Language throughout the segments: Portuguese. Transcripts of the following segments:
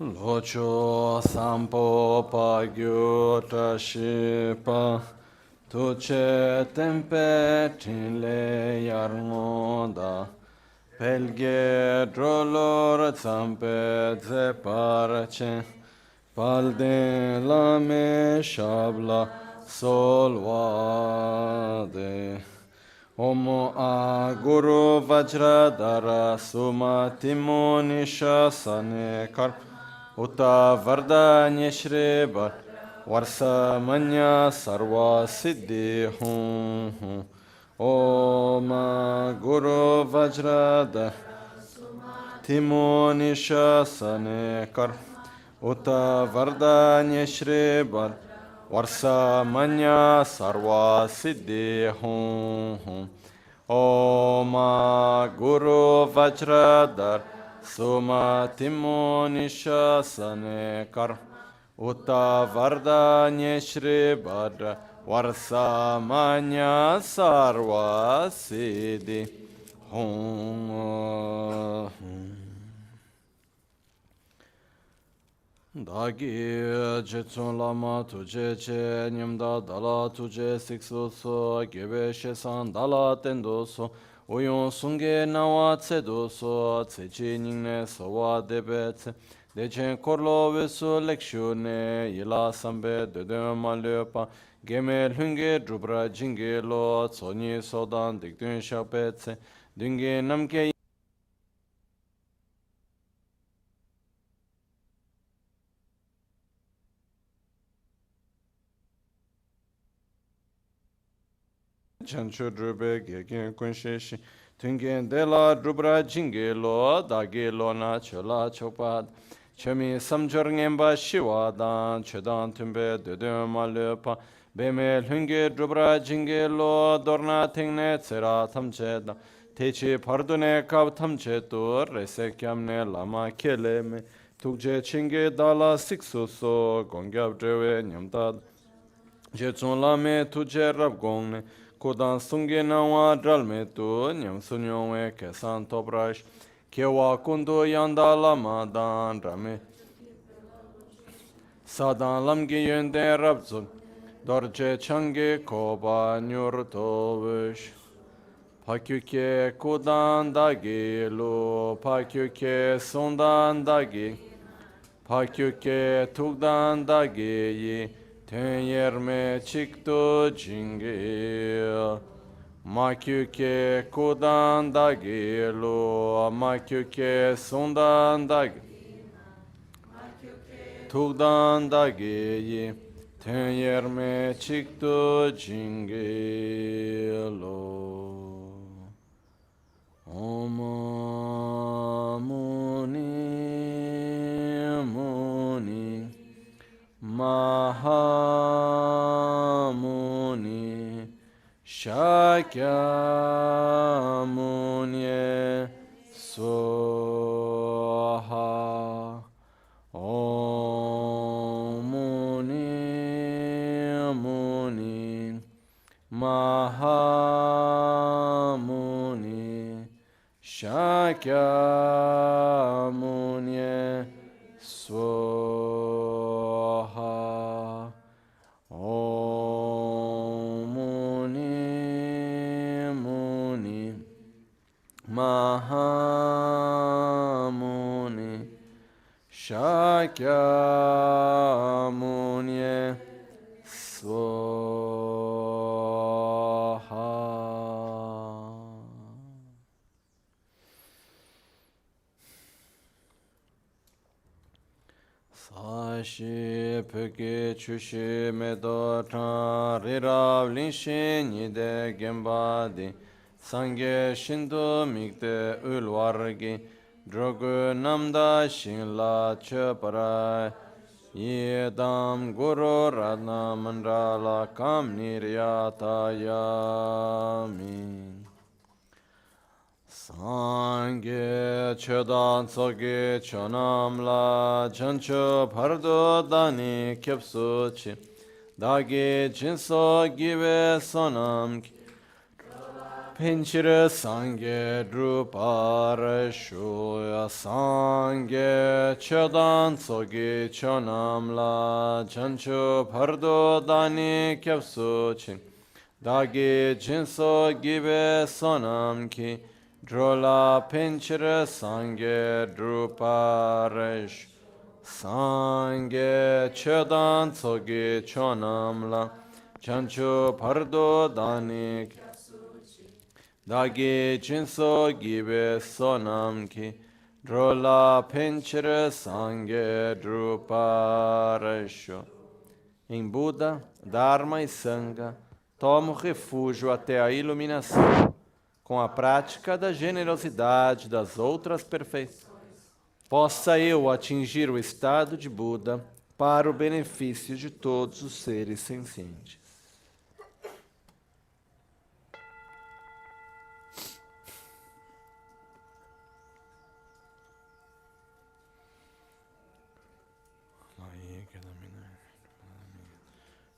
Locho sampo pagyo tashipa tuche tempe tinle yarngoda pelge drolor zampe zeparche palde lame shabla solvade Omo a guru vajradara suma timoni shasane kar Uta vardanya shriba varsa manya sarva siddhi hum Om Guru Vajrada Timoni shasane kar Uta vardanya shriba varsa manya sarva siddhi hum Om Guru Vajradar Suma Timoni shasane kar Uta vardanya shriba varsa manya sarva siddhi hum Dagi jetsun lama tuje che nyamda dala tuje siksu so gebe shesan dala tendo so uyun sunge nawa tsedo so tsechi nyingne sowa debe tse dechen korlo vesu lekshu ne yila sambe dede malyopa geme lunge drubra jinge lo tsoni sodan dikdun shakpe tse dunge namke chanchu drube gegen kunsheshi tungen dela drubra jinge lo dage lo na chola chopad chami samjor ngemba shiwa dan chedan tumbe dede malyopa beme lunge drubra jinge lo dorna tingne tsera tamche da techi pardune kab tamche tur rese kyamne lama kele me tukje chinge dala siksu so gongyab drewe nyamdad jetsun lame tuje rab gongne Kodan sunge nawa dralme tu nyam sunyongwe kesan toprash kewa kundu yanda lama dan rame sadan lamge yönde rabzun dorje change koba nyur tovish pakyuke kudan dagi lu pakyuke sundan dagi pakyuke tukdan dagi yi ten yerme çıktı cingi makyuke kudan da gelu makyuke sundan da tukdan da geyi ten yerme çıktı cingi Om Muni Muni Mahamuni Shakyamuni Swaha Om Muni Muni Mahamuni Shakyamuni Swaha Om Muni Muni Mahamuni Shakyamuni Swaha Sashi peke chushi medo tan rirav linshin yide gembadi Sangye shindu mikde ulwargi drogu namda shinla chöparai Yedam guru radna mandala kam niryatayami Sangye chodan tsoge chonamla chancho pardo dani kyapsuchi Dagi jinso give sonam Pinchira Sangye Drupara Shuya Sangye Chodan Sogi Chonamla Chanchu Pardo Dani Kyapsu Chin Dagi Jinso Gibe Sonam Ki Drola Pinchira Sangye Drupara Sangye Chodan Sogi Chonamla Chanchu Pardo Dani Dagi Jinso Gibe Sonam Ki Drola Pinchira Sangye Druparasho. Em Buda, Dharma e Sangha, tomo refúgio até a iluminação. Com a prática da generosidade das outras perfeições, possa eu atingir o estado de Buda para o benefício de todos os seres sencientes.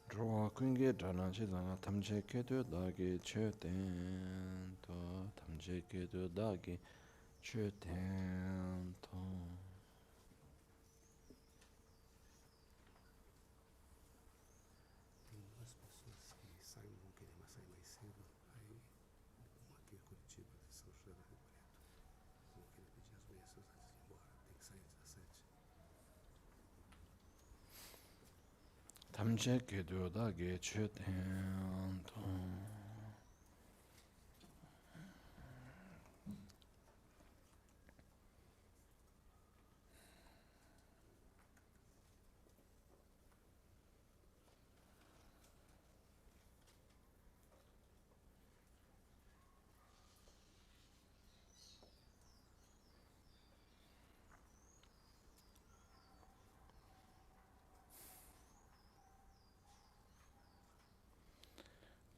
Droa kunge dana jidana tamje kedo dagi chöten to tamje kedo dagi chöten to. As pessoas que saem vão querer mais sair mais cedo, aí aqui em Curitiba, São José do Rio Preto, vão querer pedir as bênçãos antes de ir embora, tem que sair às 17. Tamje kedo dagi chöten to.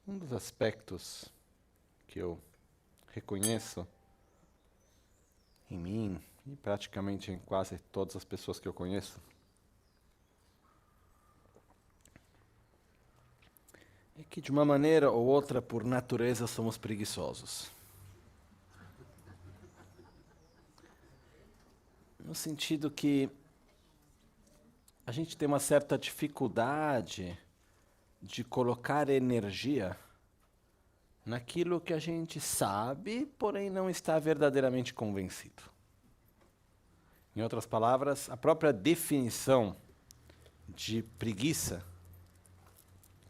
Um dos aspectos que eu reconheço em mim e praticamente em quase todas as pessoas que eu conheço é que, de uma maneira ou outra, por natureza, somos preguiçosos. No sentido que a gente tem uma certa dificuldade de colocar energia naquilo que a gente sabe, porém não está verdadeiramente convencido. Em outras palavras, a própria definição de preguiça,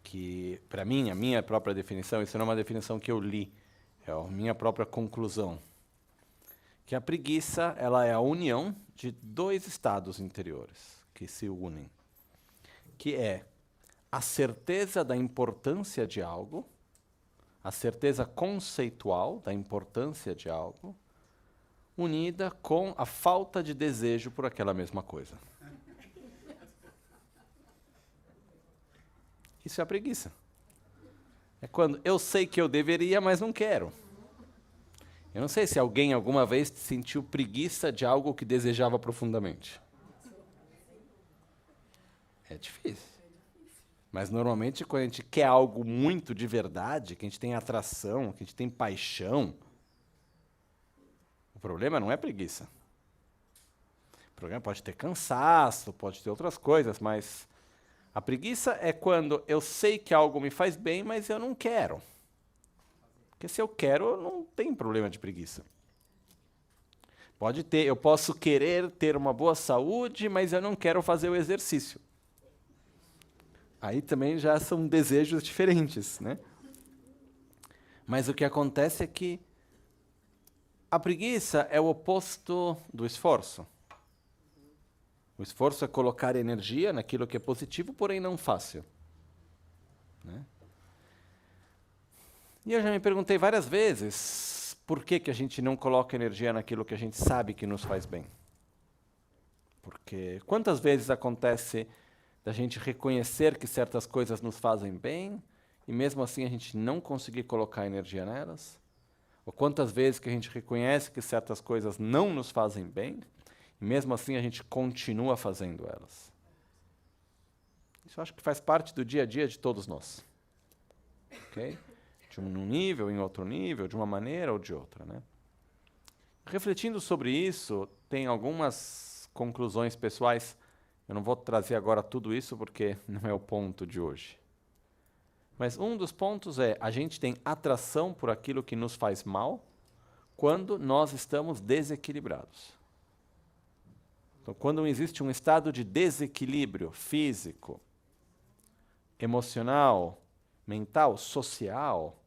que para mim, a minha própria definição, isso não é uma definição que eu li, é a minha própria conclusão, que a preguiça ela é a união de dois estados interiores que se unem, que é a certeza da importância de algo, a certeza conceitual da importância de algo, unida com a falta de desejo por aquela mesma coisa. Isso é a preguiça. É quando eu sei que eu deveria, mas não quero. Eu não sei se alguém alguma vez sentiu preguiça de algo que desejava profundamente. É difícil. Mas normalmente quando a gente quer algo muito de verdade, que a gente tem atração, que a gente tem paixão, o problema não é preguiça. O problema pode ter cansaço, pode ter outras coisas, mas a preguiça é quando eu sei que algo me faz bem, mas eu não quero. Porque se eu quero, não tem problema de preguiça. Pode ter, eu posso querer ter uma boa saúde, mas eu não quero fazer o exercício. Aí também já são desejos diferentes, né? Mas o que acontece é que a preguiça é o oposto do esforço. O esforço é colocar energia naquilo que é positivo, porém não fácil, né? E eu já me perguntei várias vezes por que a gente não coloca energia naquilo que a gente sabe que nos faz bem. Porque quantas vezes acontece da gente reconhecer que certas coisas nos fazem bem e mesmo assim a gente não conseguir colocar energia nelas? Ou quantas vezes que a gente reconhece que certas coisas não nos fazem bem e mesmo assim a gente continua fazendo elas? Isso eu acho que faz parte do dia a dia de todos nós. Okay? De um nível, em outro nível, de uma maneira ou de outra, né? Refletindo sobre isso, tem algumas conclusões pessoais. Eu não vou trazer agora tudo isso porque não é o ponto de hoje. Mas um dos pontos é, a gente tem atração por aquilo que nos faz mal quando nós estamos desequilibrados. Então, quando existe um estado de desequilíbrio físico, emocional, mental, social,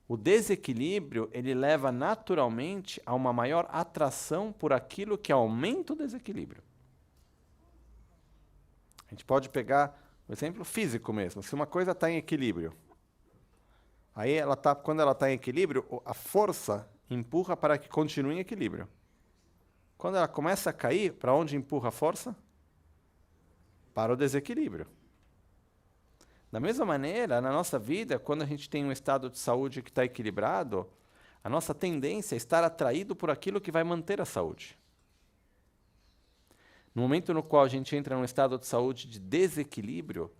o desequilíbrio ele leva naturalmente a uma maior atração por aquilo que aumenta o desequilíbrio. A gente pode pegar um exemplo físico mesmo. Se uma coisa está em equilíbrio, aí quando ela está em equilíbrio, a força empurra para que continue em equilíbrio. Quando ela começa a cair, para onde empurra a força? Para o desequilíbrio. Da mesma maneira, na nossa vida, quando a gente tem um estado de saúde que está equilibrado, a nossa tendência é estar atraído por aquilo que vai manter a saúde. No momento no qual a gente entra num estado de saúde de desequilíbrio,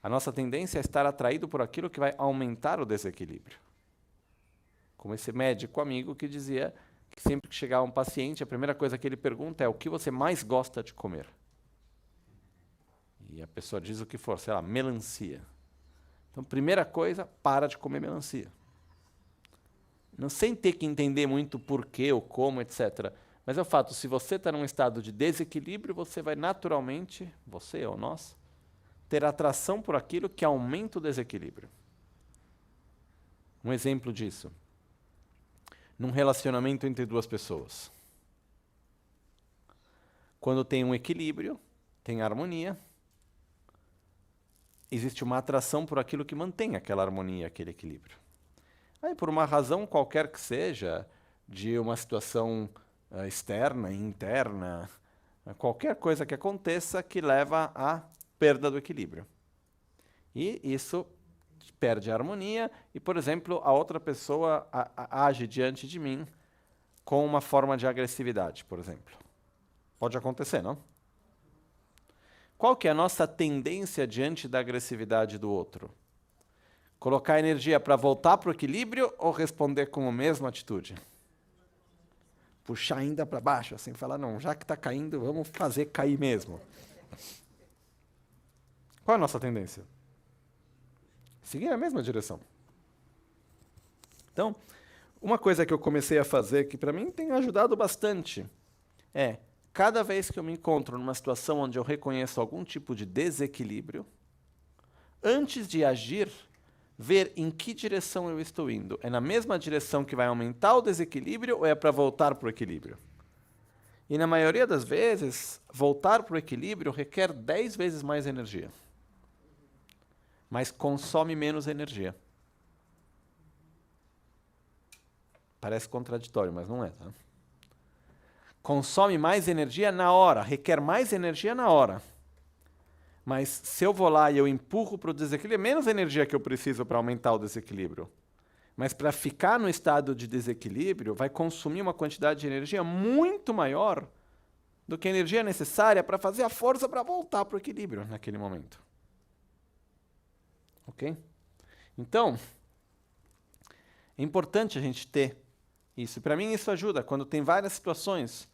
a nossa tendência é estar atraído por aquilo que vai aumentar o desequilíbrio. Como esse médico amigo que dizia que sempre que chegava um paciente, a primeira coisa que ele pergunta é o que você mais gosta de comer. E a pessoa diz o que for, sei lá, melancia. Então, primeira coisa, para de comer melancia. Não sem ter que entender muito porquê, ou como, etc. Mas é o fato, se você está num estado de desequilíbrio, você vai naturalmente, você ou nós, ter atração por aquilo que aumenta o desequilíbrio. Um exemplo disso. Num relacionamento entre duas pessoas. Quando tem um equilíbrio, tem harmonia, existe uma atração por aquilo que mantém aquela harmonia, aquele equilíbrio. Aí, por uma razão qualquer que seja, de uma situação externa, interna, qualquer coisa que aconteça que leva à perda do equilíbrio. E isso perde a harmonia e, por exemplo, a outra pessoa age diante de mim com uma forma de agressividade, por exemplo. Pode acontecer, não? Qual que é a nossa tendência diante da agressividade do outro? Colocar energia para voltar para o equilíbrio ou responder com a mesma atitude? Puxar ainda para baixo, assim, falar, não, já que está caindo, vamos fazer cair mesmo. Qual é a nossa tendência? Seguir a mesma direção. Então, uma coisa que eu comecei a fazer, que para mim tem ajudado bastante, é, cada vez que eu me encontro numa situação onde eu reconheço algum tipo de desequilíbrio, antes de agir, ver em que direção eu estou indo. É na mesma direção que vai aumentar o desequilíbrio ou é para voltar para o equilíbrio? E na maioria das vezes, voltar para o equilíbrio requer 10 vezes mais energia. Mas consome menos energia. Parece contraditório, mas não é, tá? Consome mais energia na hora, requer mais energia na hora. Mas se eu vou lá e eu empurro para o desequilíbrio, é menos energia que eu preciso para aumentar o desequilíbrio. Mas para ficar no estado de desequilíbrio, vai consumir uma quantidade de energia muito maior do que a energia necessária para fazer a força para voltar para o equilíbrio naquele momento. Ok? Então, é importante a gente ter isso. Para mim isso ajuda. Quando tem várias situações,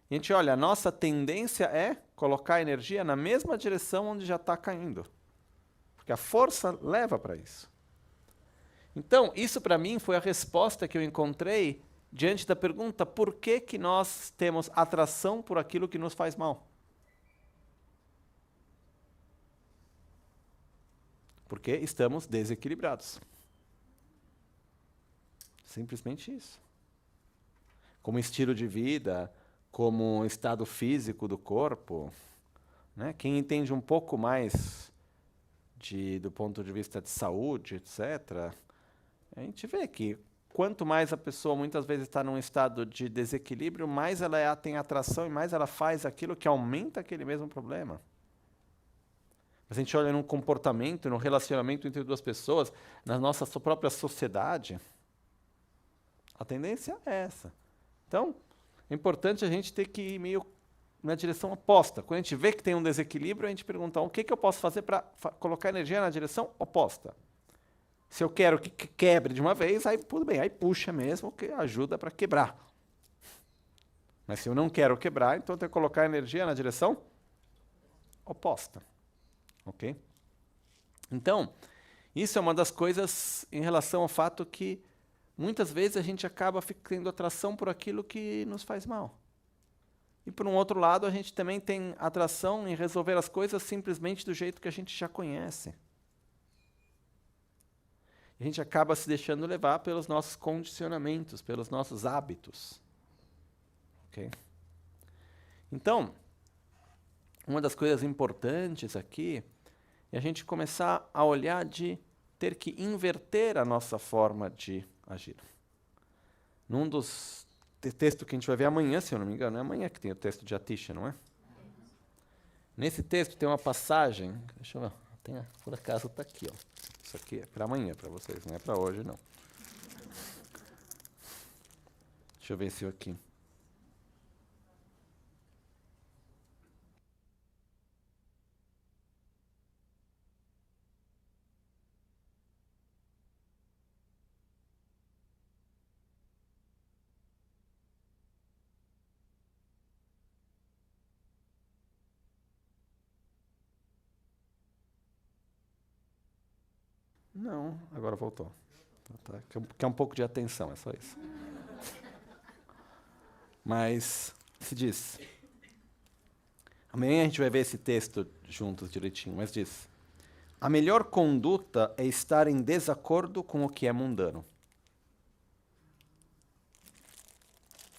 a gente olha, a nossa tendência é colocar energia na mesma direção onde já está caindo. Porque a força leva para isso. Então, isso para mim foi a resposta que eu encontrei diante da pergunta por que que nós temos atração por aquilo que nos faz mal. Porque estamos desequilibrados. Simplesmente isso. Como estilo de vida, como estado físico do corpo, né? Quem entende um pouco mais do ponto de vista de saúde, etc., a gente vê que quanto mais a pessoa muitas vezes está num estado de desequilíbrio, mais ela tem atração e mais ela faz aquilo que aumenta aquele mesmo problema. A gente olha num comportamento, num relacionamento entre duas pessoas, na nossa própria sociedade, a tendência é essa. Então, é importante a gente ter que ir meio na direção oposta. Quando a gente vê que tem um desequilíbrio, a gente pergunta o que eu posso fazer para colocar energia na direção oposta. Se eu quero que quebre de uma vez, aí tudo bem, aí puxa mesmo, que ajuda para quebrar. Mas se eu não quero quebrar, então eu tenho que colocar a energia na direção oposta. Ok? Então, isso é uma das coisas em relação ao fato que muitas vezes a gente acaba tendo atração por aquilo que nos faz mal. E por um outro lado, a gente também tem atração em resolver as coisas simplesmente do jeito que a gente já conhece. A gente acaba se deixando levar pelos nossos condicionamentos, pelos nossos hábitos. Ok? Então, uma das coisas importantes aqui é a gente começar a olhar de ter que inverter a nossa forma de agir. Num dos textos que a gente vai ver amanhã, se eu não me engano, é amanhã que tem o texto de Atisha, não é? Nesse texto tem uma passagem, deixa eu ver, por acaso está aqui, ó. Isso aqui é para amanhã, para vocês, não é para hoje, não. Deixa eu ver se eu aqui. Não, agora voltou. Tá, quer um pouco de atenção, é só isso. Mas, se diz. Amanhã a gente vai ver esse texto juntos direitinho, mas diz: a melhor conduta é estar em desacordo com o que é mundano.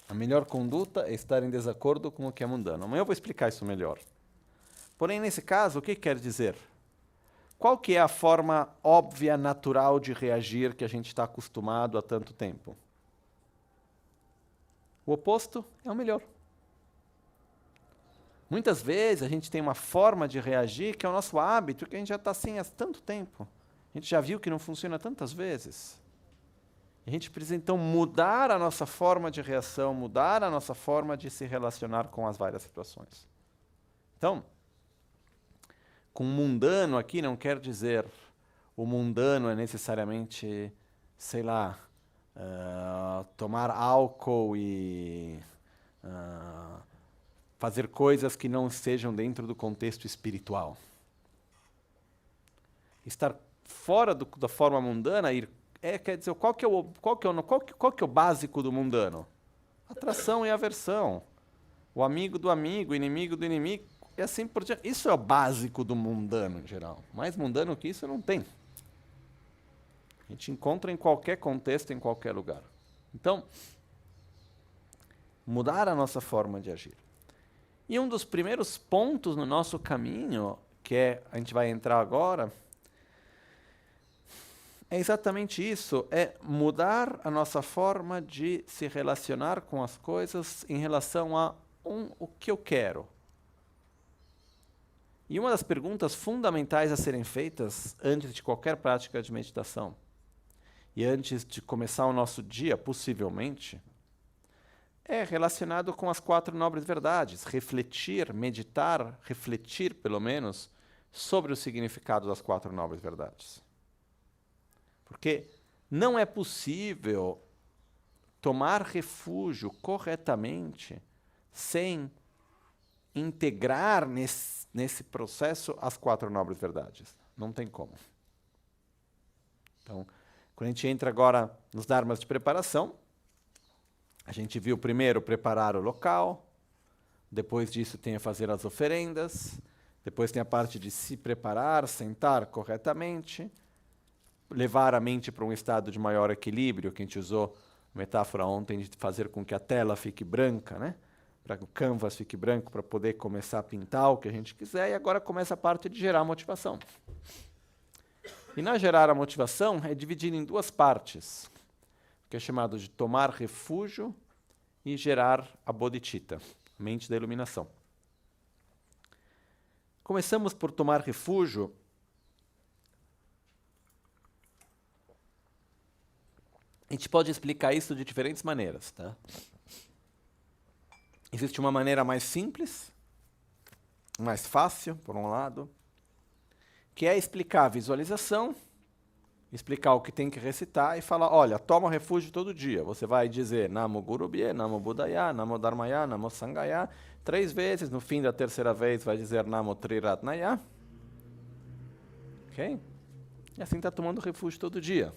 A melhor conduta é estar em desacordo com o que é mundano. Amanhã eu vou explicar isso melhor. Porém, nesse caso, o que quer dizer? Qual que é a forma óbvia, natural de reagir que a gente está acostumado há tanto tempo? O oposto é o melhor. Muitas vezes a gente tem uma forma de reagir que é o nosso hábito, que a gente já está assim há tanto tempo. A gente já viu que não funciona tantas vezes. A gente precisa então mudar a nossa forma de reação, mudar a nossa forma de se relacionar com as várias situações. Então, com mundano aqui não quer dizer o mundano é necessariamente, sei lá, tomar álcool e fazer coisas que não estejam dentro do contexto espiritual. Estar fora da forma mundana quer dizer, qual que é o básico do mundano? Atração e aversão. O amigo do amigo, o inimigo do inimigo, e assim por diante. Isso é o básico do mundano em geral. Mais mundano que isso não tem. A gente encontra em qualquer contexto, em qualquer lugar. Então, mudar a nossa forma de agir. E um dos primeiros pontos no nosso caminho, a gente vai entrar agora, é exatamente isso, é mudar a nossa forma de se relacionar com as coisas em relação a o que eu quero. E uma das perguntas fundamentais a serem feitas antes de qualquer prática de meditação, e antes de começar o nosso dia, possivelmente, é relacionado com as 4 nobres verdades. Refletir, meditar, refletir, pelo menos, sobre o significado das 4 nobres verdades. Porque não é possível tomar refúgio corretamente sem integrar nesse processo as 4 nobres verdades. Não tem como. Então, quando a gente entra agora nos dharmas de preparação, a gente viu primeiro preparar o local, depois disso tem a fazer as oferendas, depois tem a parte de se preparar, sentar corretamente, levar a mente para um estado de maior equilíbrio, que a gente usou a metáfora ontem de fazer com que a tela fique branca, né? Para que o canvas fique branco, para poder começar a pintar o que a gente quiser, e agora começa a parte de gerar motivação. E na gerar a motivação é dividido em 2 partes, que é chamado de tomar refúgio e gerar a bodhicitta, mente da iluminação. Começamos por tomar refúgio. A gente pode explicar isso de diferentes maneiras, tá? Existe uma maneira mais simples, mais fácil, por um lado, que é explicar a visualização explicar o que tem que recitar e falar, olha, toma refúgio todo dia. Você vai dizer Namo Guru Bhye, Namo Buddhaya, Namo Dharmaya, Namo Sanghaya, 3 vezes. No fim da terceira vez vai dizer Namo Triratnaya. Ok? E assim está tomando refúgio todo dia.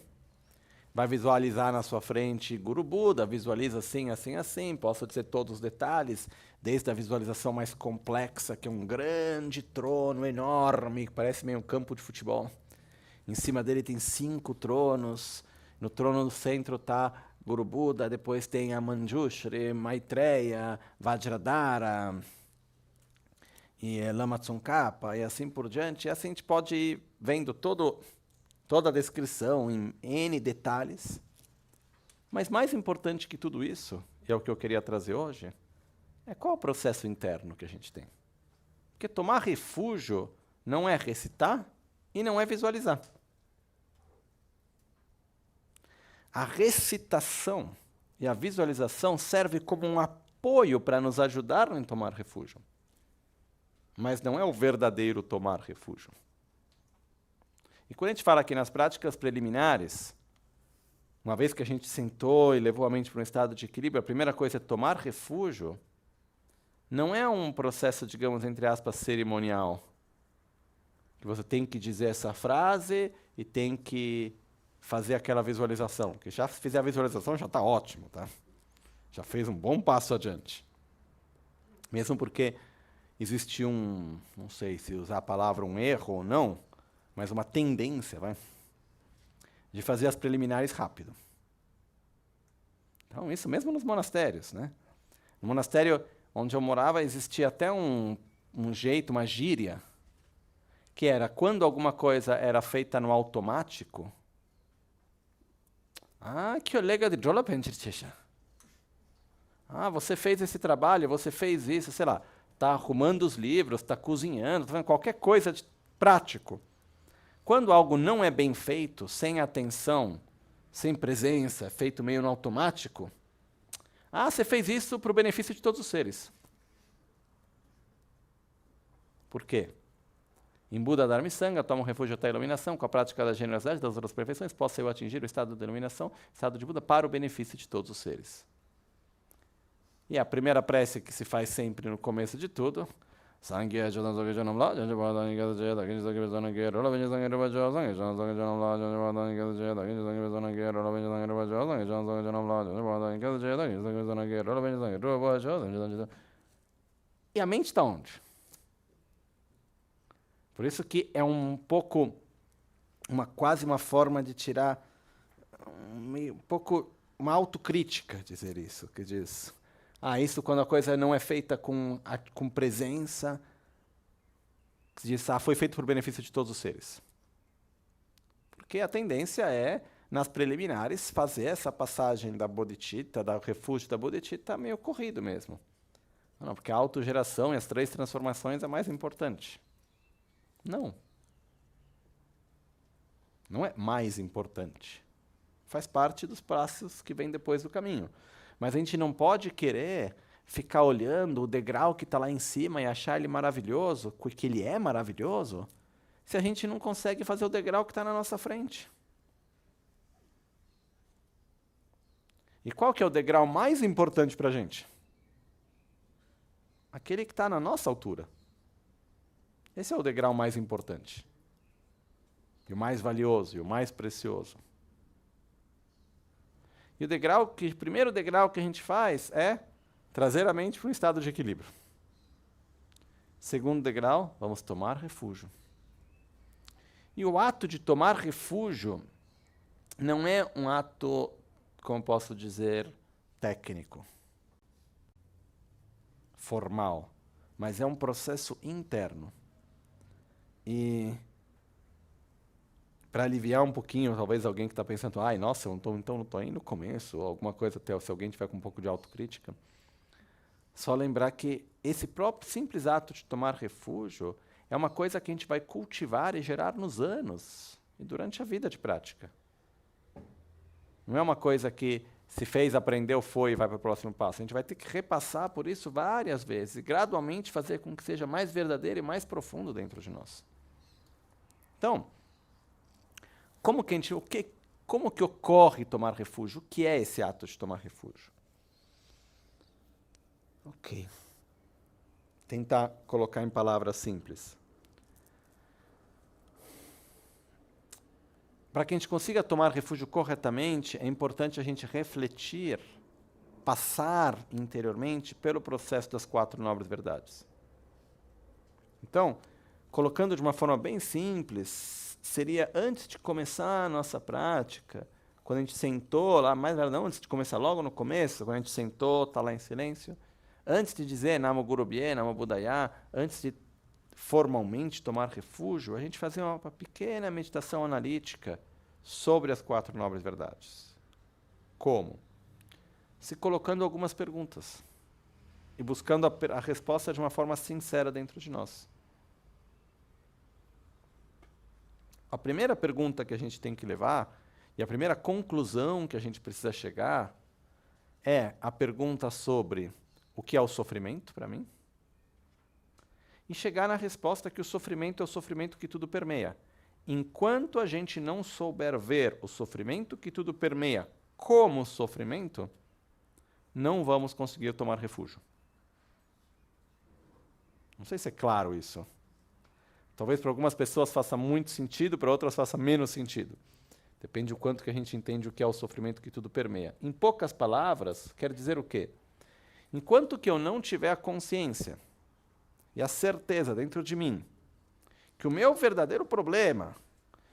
Vai visualizar na sua frente Guru Buda, visualiza assim, assim, assim. Posso dizer todos os detalhes, desde a visualização mais complexa, que é um grande trono enorme, que parece meio um campo de futebol. Em cima dele tem 5 tronos. No trono do centro está Guru Buda, depois tem a Manjushri, Maitreya, Vajradhara, e Lama Tsongkhapa, e assim por diante. E assim a gente pode ir vendo toda a descrição em N detalhes. Mas mais importante que tudo isso, e é o que eu queria trazer hoje, é qual é o processo interno que a gente tem. Porque tomar refúgio não é recitar e não é visualizar. A recitação e a visualização servem como um apoio para nos ajudar em tomar refúgio. Mas não é o verdadeiro tomar refúgio. E quando a gente fala aqui nas práticas preliminares, uma vez que a gente sentou e levou a mente para um estado de equilíbrio, a primeira coisa é tomar refúgio. Não é um processo, digamos, entre aspas, cerimonial. Que você tem que dizer essa frase e tem que fazer aquela visualização. Que já fizer a visualização já está ótimo, tá? Já fez um bom passo adiante. Mesmo porque existe não sei se usar a palavra um erro ou não, mas uma tendência, de fazer as preliminares rápido. Então, isso mesmo nos monastérios, né? No monastério onde eu morava existia até um jeito, uma gíria, que era quando alguma coisa era feita no automático. Que olega de jola penchirchecha. Você fez esse trabalho, você fez isso, sei lá, está arrumando os livros, está cozinhando, tá fazendo qualquer coisa de prático. Quando algo não é bem feito, sem atenção, sem presença, feito meio no automático, você fez isso para o benefício de todos os seres. Por quê? Em Buda, Dharma e Sangha, toma um refúgio até a iluminação, com a prática da generosidade das outras perfeições, possa eu atingir o estado de iluminação, estado de Buda, para o benefício de todos os seres. E a primeira prece que se faz sempre no começo de tudo, Sangye Jodan Zoge Janam La, Janji Bada Nigada Jeda, Genji Zoge Bezona Gero, La Benji Zange Reba Jo, Zange Jodan Zoge Janam La, Janji Bada Nigada Jeda, Genji Zoge Bezona Gero, La Benji Zange Reba Jo, Zange Jodan Zoge Janam La, Janji Bada Nigada Jeda, Genji Zoge Bezona Gero, La Benji Zange Reba Jo, Zange Jodan. E a mente está onde? Por isso que é um pouco, quase uma forma de tirar, um pouco, uma autocrítica dizer isso, que diz, isso quando a coisa não é feita com presença, que diz, foi feito por benefício de todos os seres. Porque a tendência é, nas preliminares, fazer essa passagem da bodhicitta, do refúgio da bodhicitta, meio corrido mesmo. Não, porque a autogeração e as 3 transformações é mais importante. Não. Não é mais importante. Faz parte dos passos que vêm depois do caminho. Mas a gente não pode querer ficar olhando o degrau que está lá em cima e achar ele maravilhoso, que ele é maravilhoso, se a gente não consegue fazer o degrau que está na nossa frente. E qual que é o degrau mais importante para a gente? Aquele que está na nossa altura. Esse é o degrau mais importante. E o mais valioso, e o mais precioso. E o primeiro degrau que a gente faz é trazer a mente para um estado de equilíbrio. Segundo degrau, vamos tomar refúgio. E o ato de tomar refúgio não é um ato, como posso dizer, técnico, formal, mas é um processo interno. E para aliviar um pouquinho, talvez alguém que está pensando, nossa, eu não estou aí no começo, ou alguma coisa, até se alguém tiver com um pouco de autocrítica, só lembrar que esse próprio simples ato de tomar refúgio é uma coisa que a gente vai cultivar e gerar nos anos e durante a vida de prática. Não é uma coisa que se fez, aprendeu, foi e vai para o próximo passo. A gente vai ter que repassar por isso várias vezes e gradualmente fazer com que seja mais verdadeiro e mais profundo dentro de nós. Então, como que ocorre tomar refúgio? O que é esse ato de tomar refúgio? Ok. Tentar colocar em palavras simples. Para que a gente consiga tomar refúgio corretamente, é importante a gente refletir, passar interiormente pelo processo das 4 nobres verdades. Então, colocando de uma forma bem simples, seria antes de começar a nossa prática, quando a gente sentou lá, não antes de começar, logo no começo, quando a gente sentou, está lá em silêncio, antes de dizer Namo Guru Bhye, Namo Buddhaya, antes de formalmente tomar refúgio, a gente fazia uma pequena meditação analítica sobre as 4 nobres verdades. Como? Se colocando algumas perguntas e buscando a resposta de uma forma sincera dentro de nós. A primeira pergunta que a gente tem que levar, e a primeira conclusão que a gente precisa chegar, é a pergunta sobre o que é o sofrimento para mim, e chegar na resposta que o sofrimento é o sofrimento que tudo permeia. Enquanto a gente não souber ver o sofrimento que tudo permeia como sofrimento, não vamos conseguir tomar refúgio. Não sei se é claro isso. Talvez para algumas pessoas faça muito sentido, para outras faça menos sentido. Depende do quanto que a gente entende o que é o sofrimento que tudo permeia. Em poucas palavras, quer dizer o quê? Enquanto que eu não tiver a consciência e a certeza dentro de mim que o meu verdadeiro problema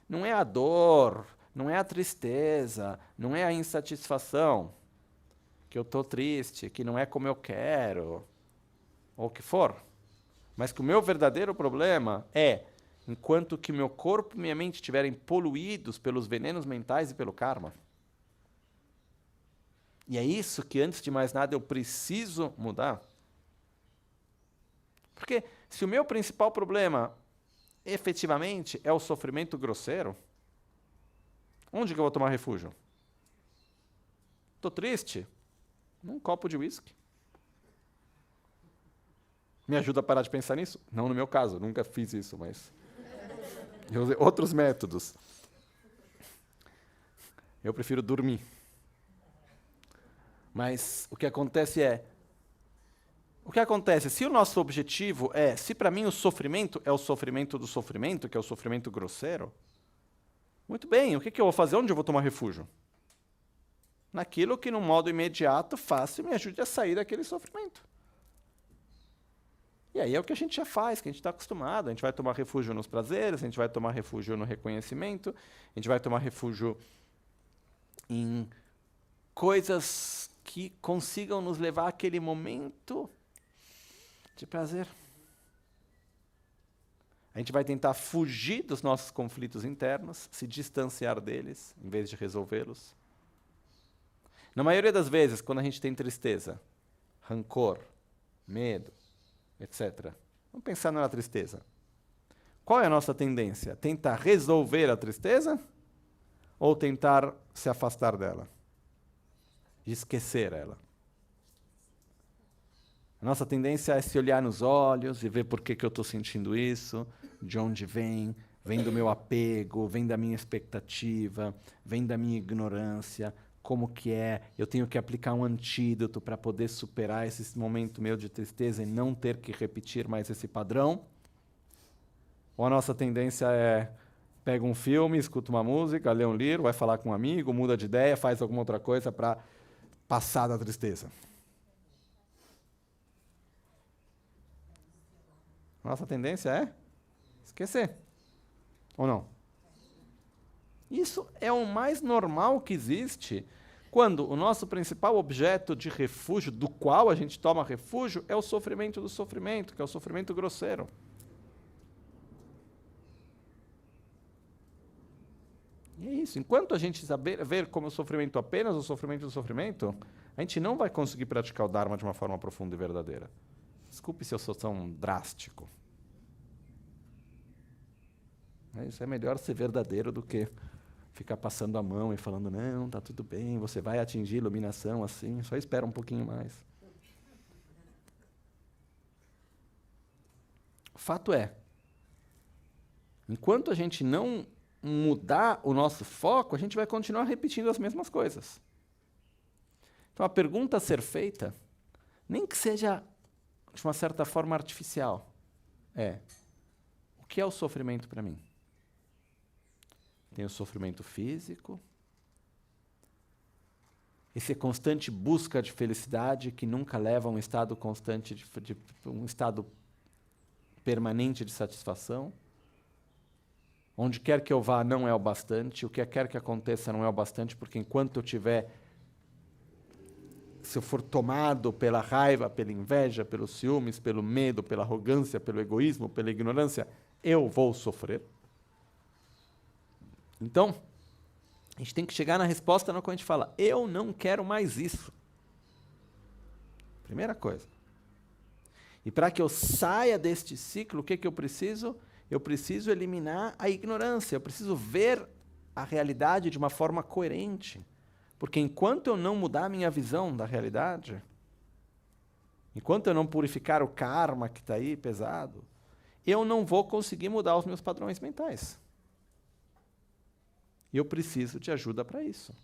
não é a dor, não é a tristeza, não é a insatisfação, que eu estou triste, que não é como eu quero, ou o que for, mas que o meu verdadeiro problema é, enquanto que meu corpo e minha mente estiverem poluídos pelos venenos mentais e pelo karma. E é isso que, antes de mais nada, eu preciso mudar. Porque se o meu principal problema, efetivamente, é o sofrimento grosseiro, onde que eu vou tomar refúgio? Estou triste? Num copo de uísque. Me ajuda a parar de pensar nisso? Não no meu caso, nunca fiz isso, mas eu usei outros métodos. Eu prefiro dormir. Mas o que acontece, se o nosso objetivo se para mim o sofrimento é o sofrimento do sofrimento, que é o sofrimento grosseiro, muito bem, o que eu vou fazer? Onde eu vou tomar refúgio? Naquilo que, num modo imediato, fácil, me ajude a sair daquele sofrimento. E aí é o que a gente já faz, que a gente está acostumado. A gente vai tomar refúgio nos prazeres, a gente vai tomar refúgio no reconhecimento, a gente vai tomar refúgio em coisas que consigam nos levar àquele momento de prazer. A gente vai tentar fugir dos nossos conflitos internos, se distanciar deles, em vez de resolvê-los. Na maioria das vezes, quando a gente tem tristeza, rancor, medo, etc. Vamos pensar na tristeza. Qual é a nossa tendência? Tentar resolver a tristeza ou tentar se afastar dela? Esquecer ela. A nossa tendência é se olhar nos olhos e ver por que eu estou sentindo isso, de onde vem do meu apego, vem da minha expectativa, vem da minha ignorância, como que é, eu tenho que aplicar um antídoto para poder superar esse momento meu de tristeza e não ter que repetir mais esse padrão. Ou a nossa tendência é, pega um filme, escuta uma música, lê um livro, vai falar com um amigo, muda de ideia, faz alguma outra coisa para passar da tristeza. Nossa tendência é esquecer. Ou não? Isso é o mais normal que existe quando o nosso principal objeto de refúgio, do qual a gente toma refúgio, é o sofrimento do sofrimento, que é o sofrimento grosseiro. E é isso. Enquanto a gente saber ver como o sofrimento apenas o sofrimento do sofrimento, a gente não vai conseguir praticar o Dharma de uma forma profunda e verdadeira. Desculpe se eu sou tão drástico. Isso é melhor ser verdadeiro do que ficar passando a mão e falando, não, tá tudo bem, você vai atingir iluminação assim, só espera um pouquinho mais. O fato é, enquanto a gente não mudar o nosso foco, a gente vai continuar repetindo as mesmas coisas. Então, a pergunta a ser feita, nem que seja de uma certa forma artificial, é: o que é o sofrimento para mim? Tem o sofrimento físico, essa constante busca de felicidade que nunca leva a um estado constante, um estado permanente de satisfação. Onde quer que eu vá não é o bastante, o que quer que aconteça não é o bastante, porque enquanto eu tiver, se eu for tomado pela raiva, pela inveja, pelos ciúmes, pelo medo, pela arrogância, pelo egoísmo, pela ignorância, eu vou sofrer. Então, a gente tem que chegar na resposta quando a gente fala: eu não quero mais isso. Primeira coisa. E para que eu saia deste ciclo, o que eu preciso? Eu preciso eliminar a ignorância, eu preciso ver a realidade de uma forma coerente. Porque enquanto eu não mudar a minha visão da realidade, enquanto eu não purificar o karma que está aí pesado, eu não vou conseguir mudar os meus padrões mentais. E eu preciso de ajuda para isso.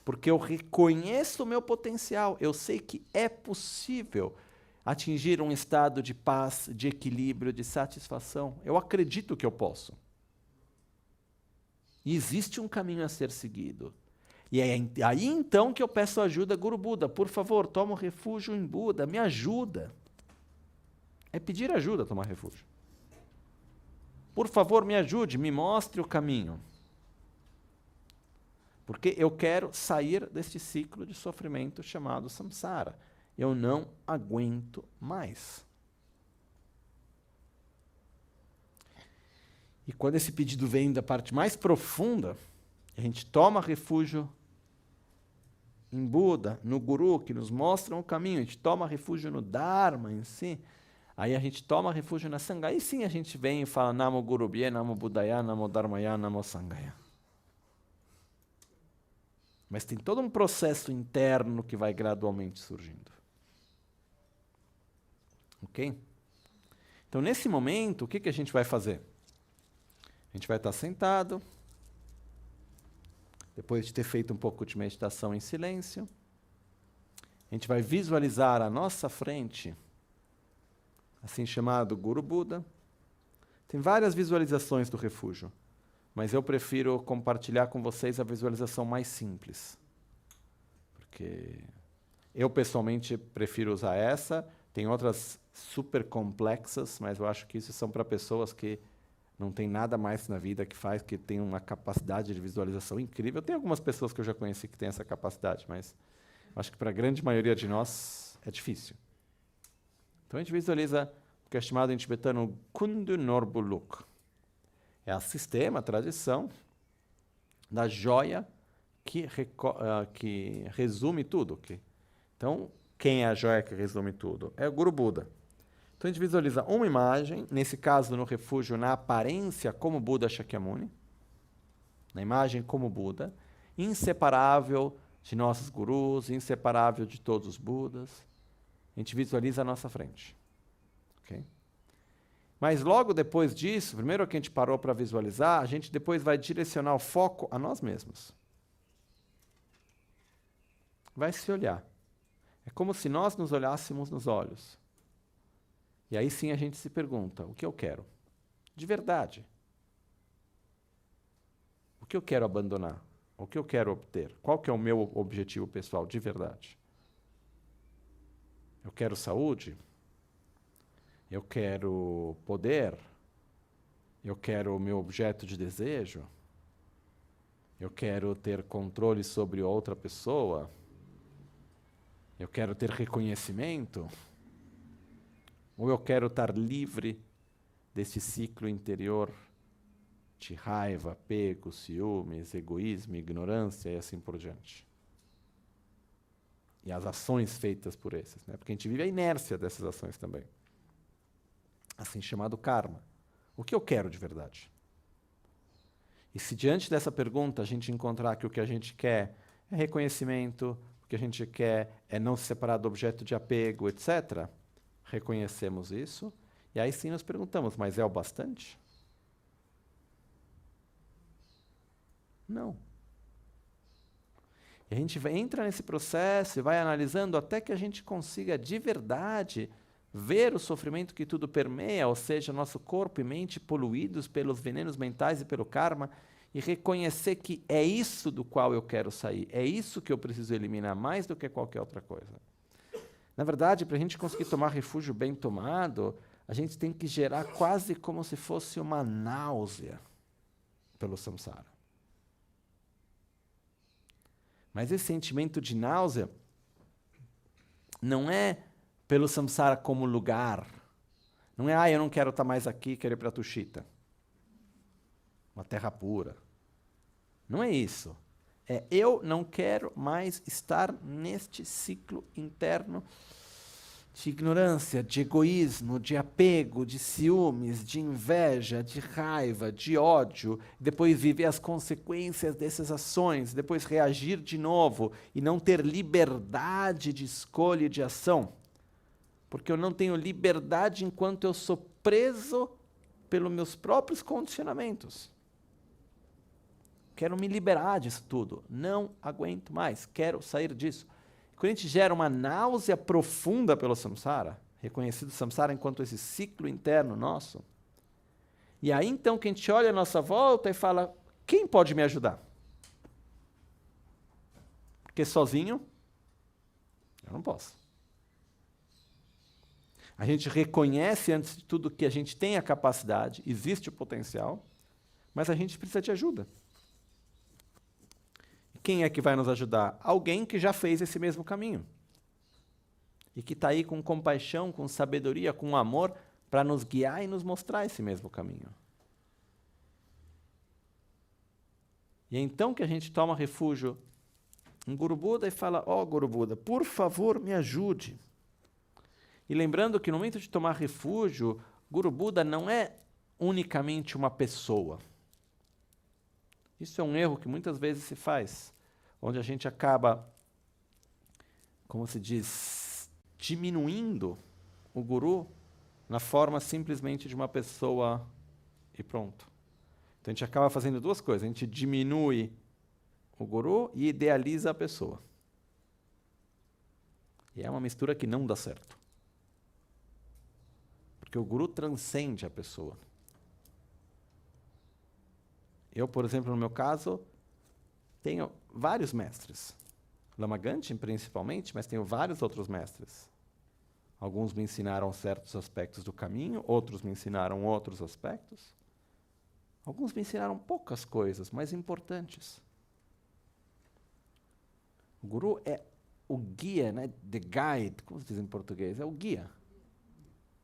Porque eu reconheço o meu potencial, eu sei que é possível atingir um estado de paz, de equilíbrio, de satisfação. Eu acredito que eu posso. E existe um caminho a ser seguido. E é aí então que eu peço ajuda, Guru Buda. Por favor, toma refúgio em Buda, me ajuda. É pedir ajuda, tomar refúgio. Por favor, me ajude, me mostre o caminho. Porque eu quero sair deste ciclo de sofrimento chamado samsara. Eu não aguento mais. E quando esse pedido vem da parte mais profunda, a gente toma refúgio em Buda, no Guru, que nos mostram o caminho, a gente toma refúgio no Dharma em si, aí a gente toma refúgio na Sangha, aí sim a gente vem e fala Namo Guru Bhye, Namo Buddhaya, Namo Dharmaya, Namo Sanghaya. Mas tem todo um processo interno que vai gradualmente surgindo. Ok? Então, nesse momento, o que a gente vai fazer? A gente vai estar sentado, depois de ter feito um pouco de meditação em silêncio, a gente vai visualizar à nossa frente, assim chamado Guru Buda. Tem várias visualizações do refúgio, mas eu prefiro compartilhar com vocês a visualização mais simples. Porque eu, pessoalmente, prefiro usar essa. Tem outras super complexas, mas eu acho que isso são para pessoas que não tem nada mais na vida que tem uma capacidade de visualização incrível. Tem algumas pessoas que eu já conheci que têm essa capacidade, mas eu acho que para a grande maioria de nós é difícil. Então a gente visualiza o que é chamado em tibetano Kundu Norbuluk. É o sistema, a tradição da joia que resume tudo. Então, quem é a joia que resume tudo? É o Guru Buda. Então a gente visualiza uma imagem, nesse caso no refúgio, na aparência como Buda Shakyamuni, na imagem como Buda, inseparável de nossos gurus, inseparável de todos os Budas. A gente visualiza à nossa frente. Okay? Mas logo depois disso, primeiro que a gente parou para visualizar, a gente depois vai direcionar o foco a nós mesmos. Vai se olhar. É como se nós nos olhássemos nos olhos. E aí sim a gente se pergunta, o que eu quero? De verdade. O que eu quero abandonar? O que eu quero obter? Qual que é o meu objetivo pessoal de verdade? Eu quero saúde? Eu quero poder? Eu quero o meu objeto de desejo? Eu quero ter controle sobre outra pessoa? Eu quero ter reconhecimento? Ou eu quero estar livre desse ciclo interior de raiva, apego, ciúmes, egoísmo, ignorância e assim por diante? E as ações feitas por esses, né? Porque a gente vive a inércia dessas ações também. Assim chamado karma. O que eu quero de verdade? E se diante dessa pergunta a gente encontrar que o que a gente quer é reconhecimento, o que a gente quer é não se separar do objeto de apego, etc., reconhecemos isso, e aí sim nos perguntamos, mas é o bastante? Não. E a gente entra nesse processo e vai analisando até que a gente consiga de verdade ver o sofrimento que tudo permeia, ou seja, nosso corpo e mente poluídos pelos venenos mentais e pelo karma, e reconhecer que é isso do qual eu quero sair, é isso que eu preciso eliminar mais do que qualquer outra coisa. Na verdade, para a gente conseguir tomar refúgio bem tomado, a gente tem que gerar quase como se fosse uma náusea pelo samsara. Mas esse sentimento de náusea não é pelo samsara como lugar. Não é, eu não quero estar mais aqui, quero ir para Tushita. Uma terra pura. Não é isso. É, eu não quero mais estar neste ciclo interno de ignorância, de egoísmo, de apego, de ciúmes, de inveja, de raiva, de ódio, depois viver as consequências dessas ações, depois reagir de novo e não ter liberdade de escolha e de ação. Porque eu não tenho liberdade enquanto eu sou preso pelos meus próprios condicionamentos. Quero me liberar disso tudo. Não aguento mais. Quero sair disso. Quando a gente gera uma náusea profunda pelo samsara, reconhecido samsara enquanto esse ciclo interno nosso, e aí então que a gente olha à nossa volta e fala, quem pode me ajudar? Porque sozinho, eu não posso. A gente reconhece, antes de tudo, que a gente tem a capacidade, existe o potencial, mas a gente precisa de ajuda. Quem é que vai nos ajudar? Alguém que já fez esse mesmo caminho. E que está aí com compaixão, com sabedoria, com amor, para nos guiar e nos mostrar esse mesmo caminho. E é então que a gente toma refúgio em Guru Buda e fala, ó Guru Buda, por favor, me ajude. E lembrando que no momento de tomar refúgio, Guru Buda não é unicamente uma pessoa. Isso é um erro que muitas vezes se faz, onde a gente acaba, como se diz, diminuindo o guru na forma simplesmente de uma pessoa e pronto. Então a gente acaba fazendo duas coisas, a gente diminui o guru e idealiza a pessoa. E é uma mistura que não dá certo. Porque o guru transcende a pessoa. Eu, por exemplo, no meu caso, tenho vários mestres. Lama Gangchen, principalmente, mas tenho vários outros mestres. Alguns me ensinaram certos aspectos do caminho, outros me ensinaram outros aspectos. Alguns me ensinaram poucas coisas, mas importantes. O guru é o guia, né? The guide, como se diz em português? É o guia.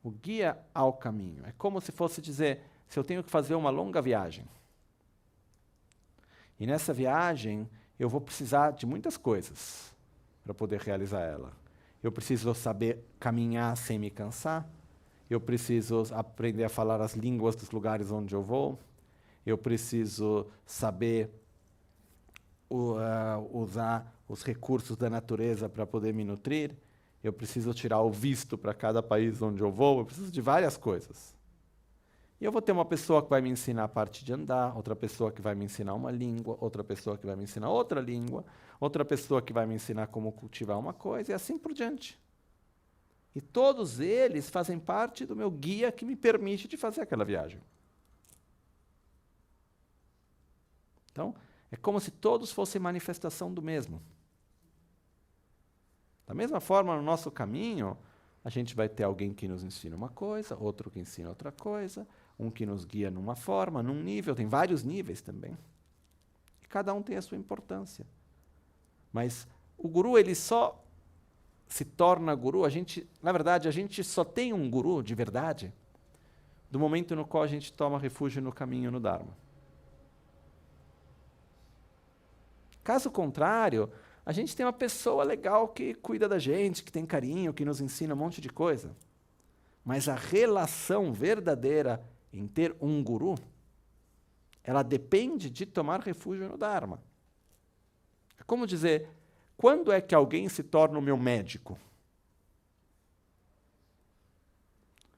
O guia ao caminho. É como se fosse dizer, se eu tenho que fazer uma longa viagem. E nessa viagem, eu vou precisar de muitas coisas para poder realizar ela. Eu preciso saber caminhar sem me cansar. Eu preciso aprender a falar as línguas dos lugares onde eu vou. Eu preciso saber usar os recursos da natureza para poder me nutrir. Eu preciso tirar o visto para cada país onde eu vou. Eu preciso de várias coisas. E eu vou ter uma pessoa que vai me ensinar a parte de andar, outra pessoa que vai me ensinar uma língua, outra pessoa que vai me ensinar outra língua, outra pessoa que vai me ensinar como cultivar uma coisa, e assim por diante. E todos eles fazem parte do meu guia que me permite de fazer aquela viagem. Então, é como se todos fossem manifestação do mesmo. Da mesma forma, no nosso caminho, a gente vai ter alguém que nos ensina uma coisa, outro que ensina outra coisa, um que nos guia numa forma, num nível, tem vários níveis também. E cada um tem a sua importância. Mas o guru, ele só se torna guru, na verdade, a gente só tem um guru de verdade do momento no qual a gente toma refúgio no caminho, no Dharma. Caso contrário, a gente tem uma pessoa legal que cuida da gente, que tem carinho, que nos ensina um monte de coisa. Mas a relação verdadeira em ter um guru, ela depende de tomar refúgio no Dharma. É como dizer, quando é que alguém se torna o meu médico?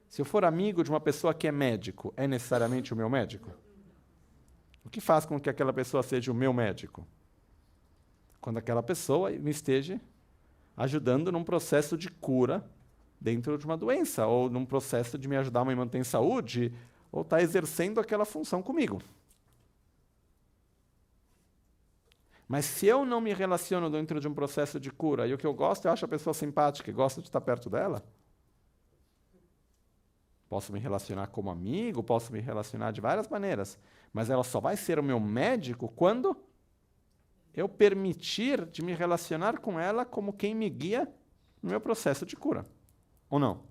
Se eu for amigo de uma pessoa que é médico, é necessariamente o meu médico? O que faz com que aquela pessoa seja o meu médico? Quando aquela pessoa me esteja ajudando num processo de cura dentro de uma doença, ou num processo de me ajudar a me manter em saúde, ou está exercendo aquela função comigo. Mas se eu não me relaciono dentro de um processo de cura, e o que eu gosto, eu acho a pessoa simpática e gosto de estar perto dela, posso me relacionar como amigo, posso me relacionar de várias maneiras, mas ela só vai ser o meu médico quando eu permitir de me relacionar com ela como quem me guia no meu processo de cura. Ou não?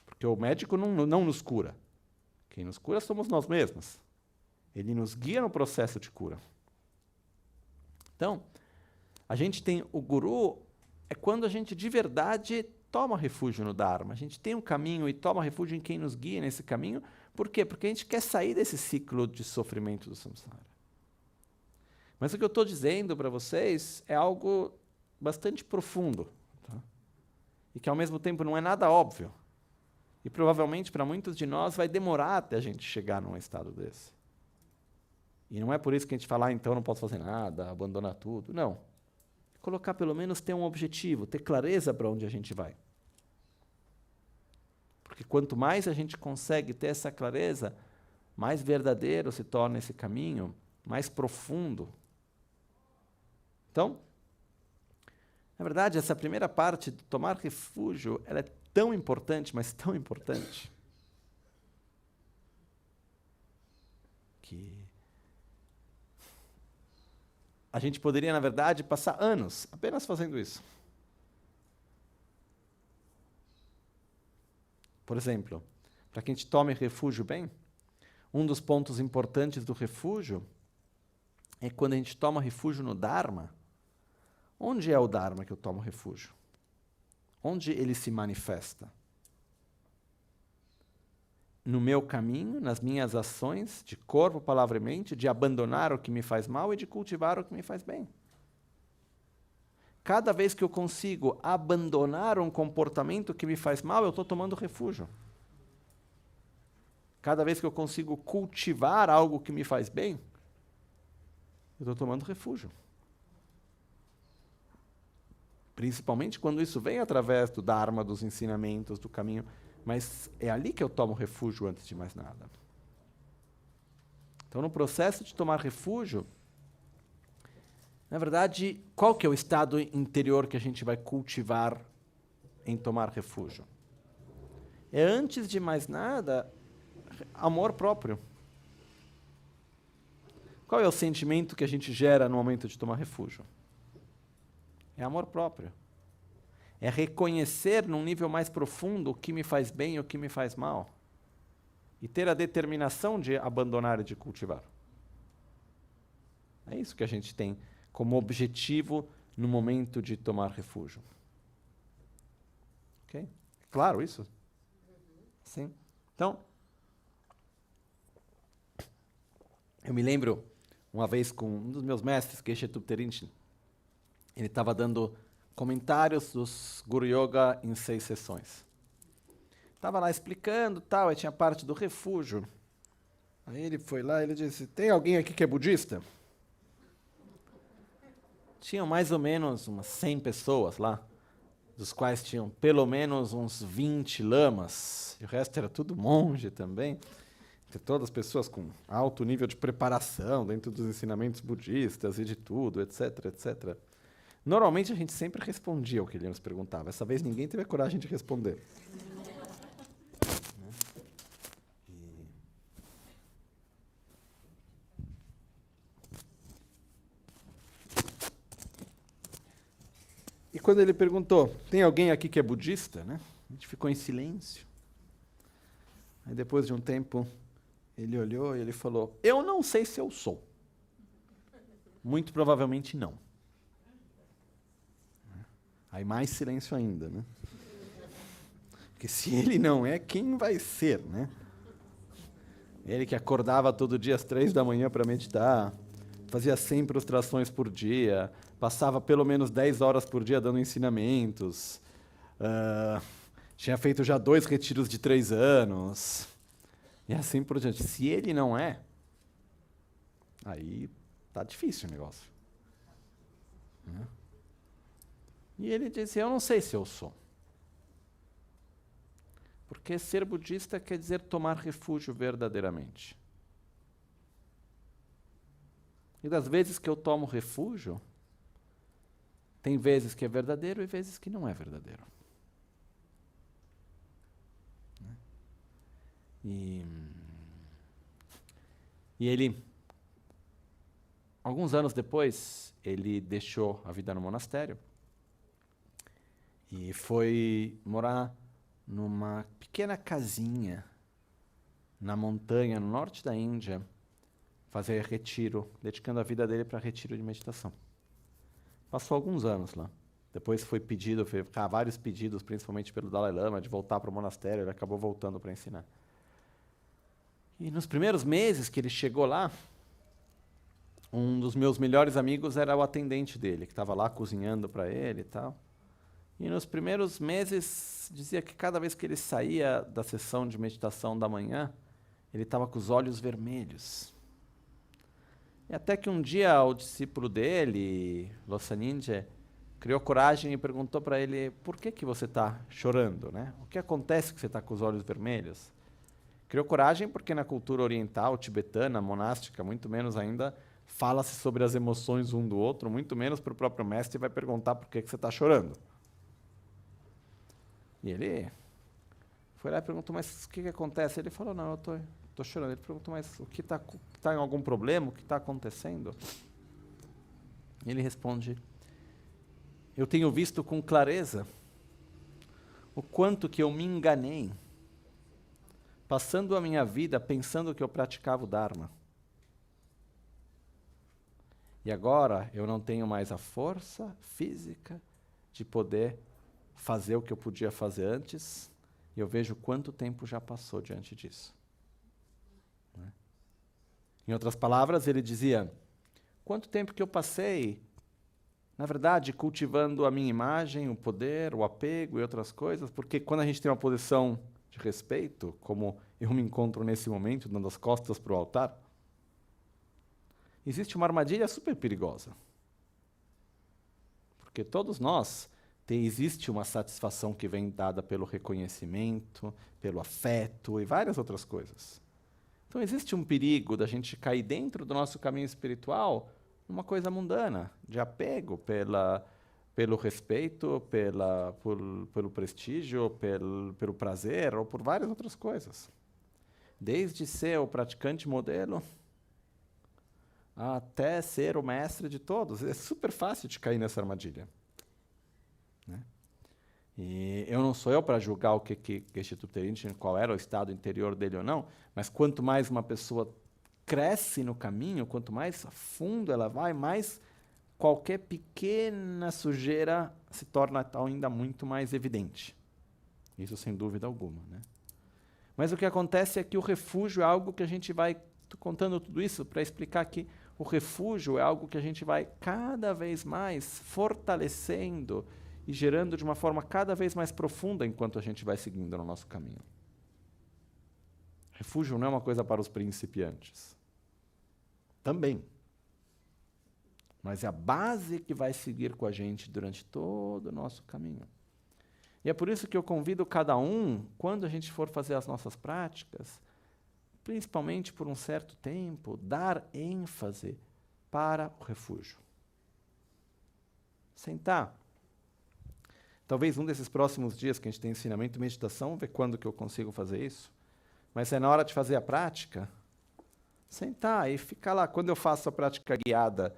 Porque o médico não nos cura. Quem nos cura somos nós mesmos. Ele nos guia no processo de cura. Então, a gente tem o guru, é quando a gente de verdade toma refúgio no Dharma. A gente tem um caminho e toma refúgio em quem nos guia nesse caminho. Por quê? Porque a gente quer sair desse ciclo de sofrimento do samsara. Mas o que eu estou dizendo para vocês é algo bastante profundo, tá? E que ao mesmo tempo não é nada óbvio. E provavelmente para muitos de nós vai demorar até a gente chegar num estado desse. E não é por isso que a gente fala, então não posso fazer nada, abandonar tudo. Não. Colocar pelo menos ter um objetivo, ter clareza para onde a gente vai. Porque quanto mais a gente consegue ter essa clareza, mais verdadeiro se torna esse caminho, mais profundo. Então, na verdade, essa primeira parte de tomar refúgio, ela é tão importante, mas tão importante, que a gente poderia, na verdade, passar anos apenas fazendo isso. Por exemplo, para que a gente tome refúgio bem, um dos pontos importantes do refúgio é quando a gente toma refúgio no Dharma. Onde é o Dharma que eu tomo refúgio? Onde ele se manifesta? No meu caminho, nas minhas ações, de corpo, palavra e mente, de abandonar o que me faz mal e de cultivar o que me faz bem. Cada vez que eu consigo abandonar um comportamento que me faz mal, eu estou tomando refúgio. Cada vez que eu consigo cultivar algo que me faz bem, eu estou tomando refúgio. Principalmente quando isso vem através do Dharma, dos ensinamentos, do caminho. Mas é ali que eu tomo refúgio antes de mais nada. Então, no processo de tomar refúgio, na verdade, qual que é o estado interior que a gente vai cultivar em tomar refúgio? É, antes de mais nada, amor próprio. Qual é o sentimento que a gente gera no momento de tomar refúgio? É amor próprio. É reconhecer num nível mais profundo o que me faz bem e o que me faz mal. E ter a determinação de abandonar e de cultivar. É isso que a gente tem como objetivo no momento de tomar refúgio. Ok? Claro isso? Sim. Então, eu me lembro uma vez com um dos meus mestres, que é Geshe Thupten Rinchen. Ele estava dando comentários dos Guru Yoga em 6 sessões. Estava lá explicando, tal, aí tinha parte do refúgio. Aí ele foi lá e ele disse, tem alguém aqui que é budista? Tinham mais ou menos umas 100 pessoas lá, dos quais tinham pelo menos uns 20 lamas, e o resto era tudo monge também. Todas pessoas com alto nível de preparação dentro dos ensinamentos budistas e de tudo, etc, etc. Normalmente a gente sempre respondia o que ele nos perguntava. Essa vez ninguém teve a coragem de responder. E quando ele perguntou, tem alguém aqui que é budista? Né? A gente ficou em silêncio. Aí depois de um tempo, ele olhou e ele falou, eu não sei se eu sou. Muito provavelmente não. Aí mais silêncio ainda, né? Porque se ele não é, quem vai ser, né? Ele que acordava todo dia às 3 da manhã para meditar, fazia 100 prostrações por dia, passava pelo menos 10 horas por dia dando ensinamentos, tinha feito já 2 retiros de 3 anos, E assim por diante. Se ele não é, aí tá difícil o negócio. Né? E ele disse, eu não sei se eu sou. Porque ser budista quer dizer tomar refúgio verdadeiramente. E das vezes que eu tomo refúgio, tem vezes que é verdadeiro e vezes que não é verdadeiro. Né? E ele, alguns anos depois, ele deixou a vida no monastério e foi morar numa pequena casinha na montanha, no norte da Índia, fazer retiro, dedicando a vida dele para retiro de meditação. Passou alguns anos lá. Depois foi vários pedidos, principalmente pelo Dalai Lama, de voltar para o monastério. Ele acabou voltando para ensinar. E nos primeiros meses que ele chegou lá, um dos meus melhores amigos era o atendente dele, que estava lá cozinhando para ele e tal. E nos primeiros meses, dizia que cada vez que ele saía da sessão de meditação da manhã, ele estava com os olhos vermelhos. E até que um dia o discípulo dele, Losanindya, criou coragem e perguntou para ele, por que você está chorando? Né? O que acontece que você está com os olhos vermelhos? Criou coragem porque na cultura oriental, tibetana, monástica, muito menos ainda, fala-se sobre as emoções um do outro, muito menos para o próprio mestre vai perguntar por que você está chorando. E ele foi lá e perguntou, mas o que acontece? Ele falou, não, eu estou chorando. Ele perguntou, mas o que está em algum problema? O que está acontecendo? E ele responde, eu tenho visto com clareza o quanto que eu me enganei, passando a minha vida pensando que eu praticava o Dharma. E agora eu não tenho mais a força física de poder fazer o que eu podia fazer antes, e eu vejo quanto tempo já passou diante disso. Né? Em outras palavras, ele dizia, quanto tempo que eu passei, na verdade, cultivando a minha imagem, o poder, o apego e outras coisas, porque quando a gente tem uma posição de respeito, como eu me encontro nesse momento, dando as costas para o altar, existe uma armadilha super perigosa. Porque todos nós, existe uma satisfação que vem dada pelo reconhecimento, pelo afeto e várias outras coisas. Então existe um perigo da gente cair dentro do nosso caminho espiritual numa coisa mundana, de apego pelo respeito, pelo prestígio, pelo prazer ou por várias outras coisas. Desde ser o praticante modelo até ser o mestre de todos. É super fácil de cair nessa armadilha. Né? E eu não sou eu para julgar o que este Tupterinchen, qual era o estado interior dele ou não, mas quanto mais uma pessoa cresce no caminho, quanto mais a fundo ela vai, mais qualquer pequena sujeira se torna ainda muito mais evidente. Isso sem dúvida alguma. Né? Mas o que acontece é que o refúgio é algo que a gente vai... Estou contando tudo isso para explicar que o refúgio é algo que a gente vai cada vez mais fortalecendo e gerando de uma forma cada vez mais profunda enquanto a gente vai seguindo no nosso caminho. Refúgio não é uma coisa para os principiantes. Também. Mas é a base que vai seguir com a gente durante todo o nosso caminho. E é por isso que eu convido cada um, quando a gente for fazer as nossas práticas, principalmente por um certo tempo, dar ênfase para o refúgio. Sentar. Talvez um desses próximos dias que a gente tem ensinamento e meditação, ver quando que eu consigo fazer isso. Mas é na hora de fazer a prática, sentar e ficar lá. Quando eu faço a prática guiada,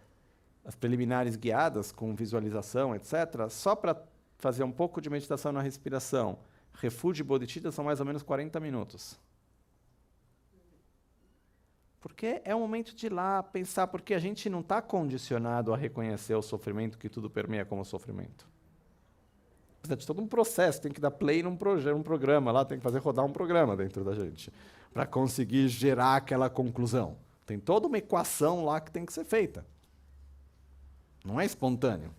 as preliminares guiadas, com visualização, etc., só para fazer um pouco de meditação na respiração, refúgio e bodhicitta são mais ou menos 40 minutos. Porque é o momento de ir lá pensar, porque a gente não está condicionado a reconhecer o sofrimento que tudo permeia como sofrimento. Precisa de todo um processo, tem que dar play num programa lá, tem que fazer rodar um programa dentro da gente, para conseguir gerar aquela conclusão. Tem toda uma equação lá que tem que ser feita. Não é espontâneo.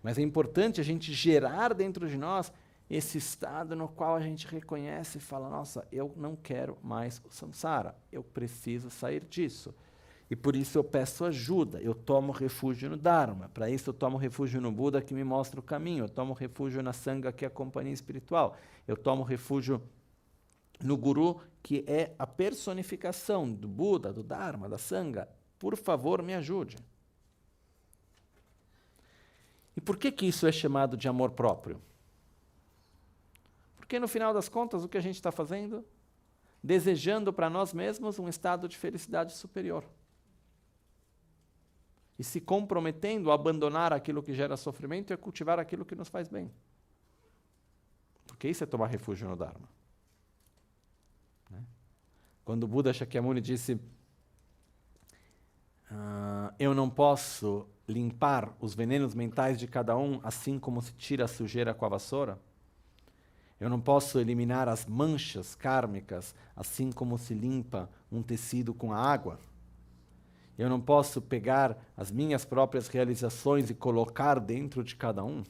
Mas é importante a gente gerar dentro de nós esse estado no qual a gente reconhece e fala, nossa, eu não quero mais o samsara, eu preciso sair disso. E por isso eu peço ajuda, eu tomo refúgio no Dharma, para isso eu tomo refúgio no Buda que me mostra o caminho, eu tomo refúgio na Sangha que é a companhia espiritual, eu tomo refúgio no Guru que é a personificação do Buda, do Dharma, da Sangha. Por favor, me ajude. E por que isso é chamado de amor próprio? Porque no final das contas o que a gente está fazendo? Desejando para nós mesmos um estado de felicidade superior. E se comprometendo a abandonar aquilo que gera sofrimento e a cultivar aquilo que nos faz bem. Porque isso é tomar refúgio no Dharma. Quando o Buda Shakyamuni disse eu não posso limpar os venenos mentais de cada um assim como se tira a sujeira com a vassoura, eu não posso eliminar as manchas kármicas assim como se limpa um tecido com a água, eu não posso pegar as minhas próprias realizações e colocar dentro de cada um.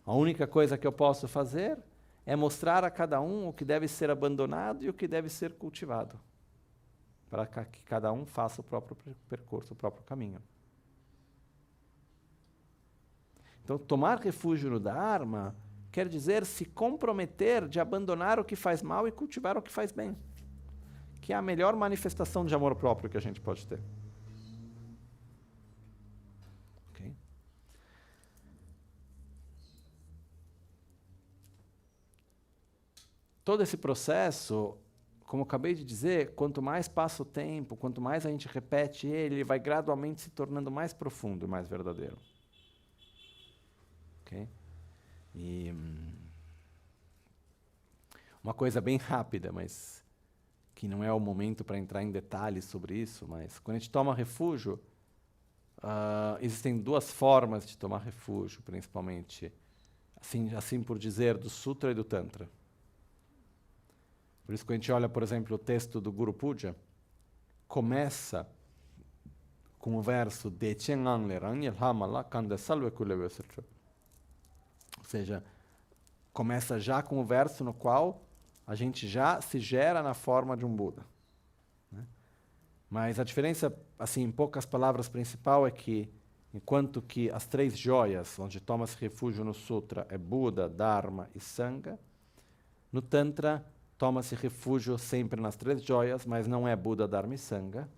A única coisa que eu posso fazer é mostrar a cada um o que deve ser abandonado e o que deve ser cultivado, para que cada um faça o próprio percurso, o próprio caminho. Então, tomar refúgio no Dharma quer dizer se comprometer de abandonar o que faz mal e cultivar o que faz bem, que é a melhor manifestação de amor próprio que a gente pode ter. Okay? Todo esse processo, como eu acabei de dizer, quanto mais passa o tempo, quanto mais a gente repete ele vai gradualmente se tornando mais profundo e mais verdadeiro. Okay? E uma coisa bem rápida, mas que não é o momento para entrar em detalhes sobre isso, mas quando a gente toma refúgio, existem duas formas de tomar refúgio, principalmente, assim por dizer, do Sutra e do Tantra. Por isso, quando a gente olha, por exemplo, o texto do Guru Puja, começa com o verso de ou seja, começa já com o verso no qual a gente já se gera na forma de um Buda. Né? Mas a diferença, assim, em poucas palavras, principal é que, enquanto que as três joias, onde toma-se refúgio no Sutra, é Buda, Dharma e Sangha, no Tantra toma-se refúgio sempre nas três joias, mas não é Buda, Dharma e Sangha,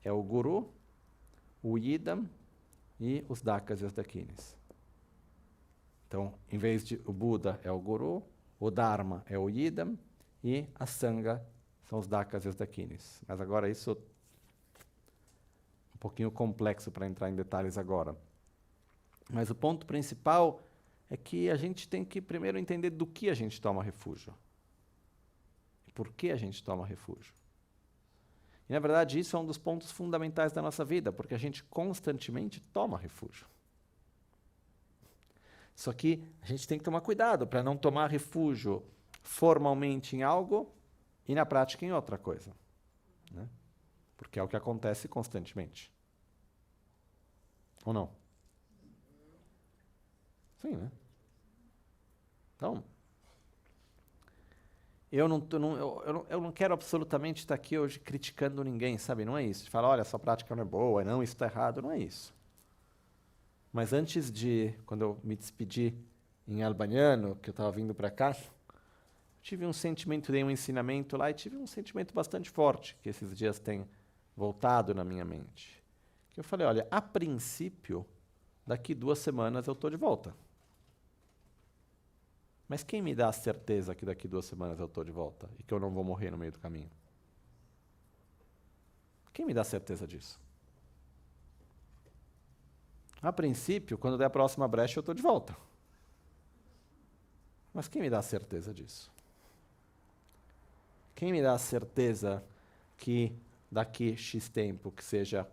é o Guru, o Yidam e os Dakas e os Dakinis. Então, em vez de o Buda é o Guru, o Dharma é o Yidam e a Sangha são os Dakas e os Dakinis. Mas agora isso é um pouquinho complexo para entrar em detalhes agora. Mas o ponto principal é que a gente tem que primeiro entender do que a gente toma refúgio. E por que a gente toma refúgio. E, na verdade, isso é um dos pontos fundamentais da nossa vida, porque a gente constantemente toma refúgio. Só que a gente tem que tomar cuidado para não tomar refúgio formalmente em algo e na prática em outra coisa. Né? Porque é o que acontece constantemente. Ou não? Sim, né? Então, eu não quero absolutamente estar aqui hoje criticando ninguém, sabe? Não é isso. De falar, olha, essa prática não é boa, não, isso está errado. Não é isso. Mas antes de, quando eu me despedi em albaniano, que eu estava vindo para cá, tive um sentimento, dei um ensinamento lá e tive um sentimento bastante forte, que esses dias tem voltado na minha mente. Que eu falei, olha, a princípio, daqui 2 semanas eu estou de volta. Mas quem me dá a certeza que daqui 2 semanas eu estou de volta e que eu não vou morrer no meio do caminho? Quem me dá a certeza disso? A princípio, quando der a próxima brecha, eu estou de volta. Mas quem me dá a certeza disso? Quem me dá a certeza que daqui X tempo, que seja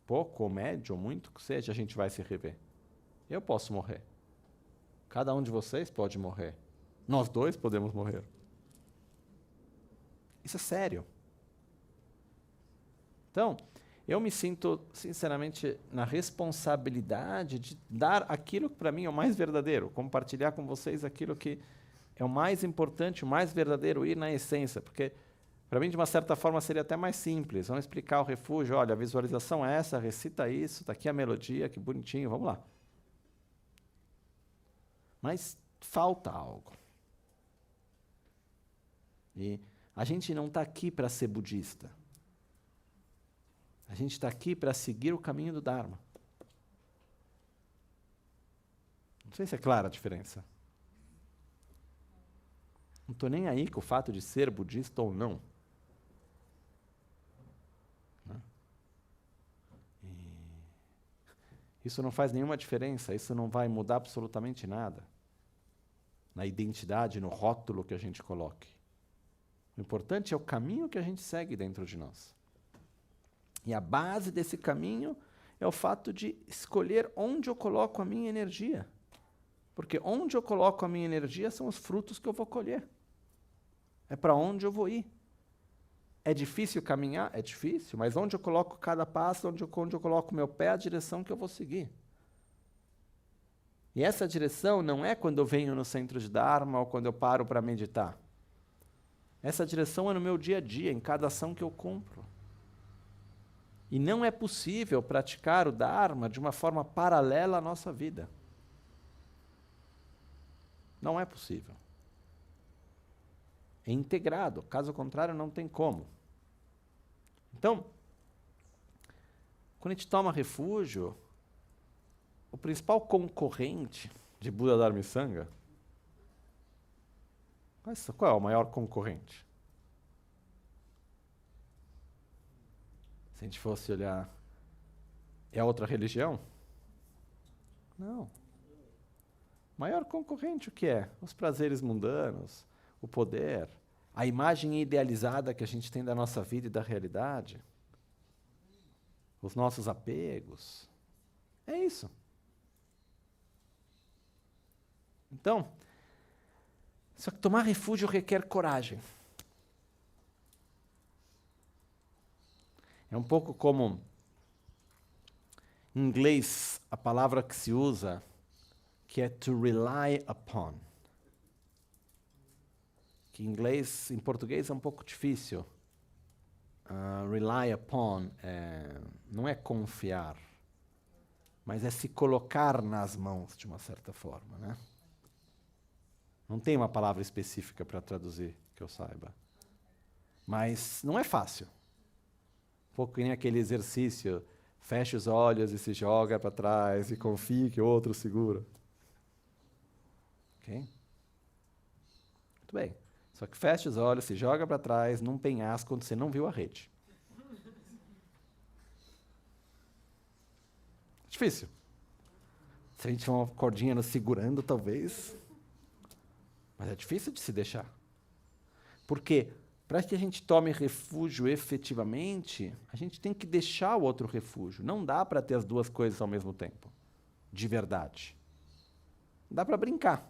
pouco, ou médio, ou muito, que seja, a gente vai se rever? Eu posso morrer. Cada um de vocês pode morrer. Nós dois podemos morrer. Isso é sério. Então, eu me sinto, sinceramente, na responsabilidade de dar aquilo que para mim é o mais verdadeiro, compartilhar com vocês aquilo que é o mais importante, o mais verdadeiro, ir na essência, porque para mim, de uma certa forma, seria até mais simples. Vamos explicar o refúgio, olha, a visualização é essa, recita isso, está aqui a melodia, que bonitinho, vamos lá. Mas falta algo. E a gente não está aqui para ser budista. A gente está aqui para seguir o caminho do Dharma. Não sei se é clara a diferença. Não estou nem aí com o fato de ser budista ou não. Isso não faz nenhuma diferença, isso não vai mudar absolutamente nada na identidade, no rótulo que a gente coloque. O importante é o caminho que a gente segue dentro de nós. E a base desse caminho é o fato de escolher onde eu coloco a minha energia. Porque onde eu coloco a minha energia são os frutos que eu vou colher. É para onde eu vou ir. É difícil caminhar? É difícil, mas onde eu coloco cada passo, onde eu coloco meu pé, é a direção que eu vou seguir. E essa direção não é quando eu venho no centro de Dharma ou quando eu paro para meditar. Essa direção é no meu dia a dia, em cada ação que eu cumpro. E não é possível praticar o Dharma de uma forma paralela à nossa vida. Não é possível. É integrado, caso contrário não tem como. Então, quando a gente toma refúgio, o principal concorrente de Buda Dharma e Sangha, qual é o maior concorrente? Se a gente fosse olhar, é outra religião? Não. O maior concorrente o que é? Os prazeres mundanos, o poder, a imagem idealizada que a gente tem da nossa vida e da realidade, os nossos apegos. É isso. Então, só que tomar refúgio requer coragem. É um pouco como, em inglês, a palavra que se usa, que é to rely upon. Que em português é um pouco difícil. Rely upon não é confiar, mas é se colocar nas mãos, de uma certa forma, né? Não tem uma palavra específica para traduzir, que eu saiba. Mas não é fácil. Um pouco que nem aquele exercício, fecha os olhos e se joga para trás e confie que o outro segura. Ok? Muito bem. Só que fecha os olhos, se joga para trás num penhasco quando você não viu a rede. Difícil. Se a gente tiver uma cordinha nos segurando, talvez. Mas é difícil de se deixar. Porque, para que a gente tome refúgio efetivamente, a gente tem que deixar o outro refúgio. Não dá para ter as duas coisas ao mesmo tempo. De verdade. Dá para brincar.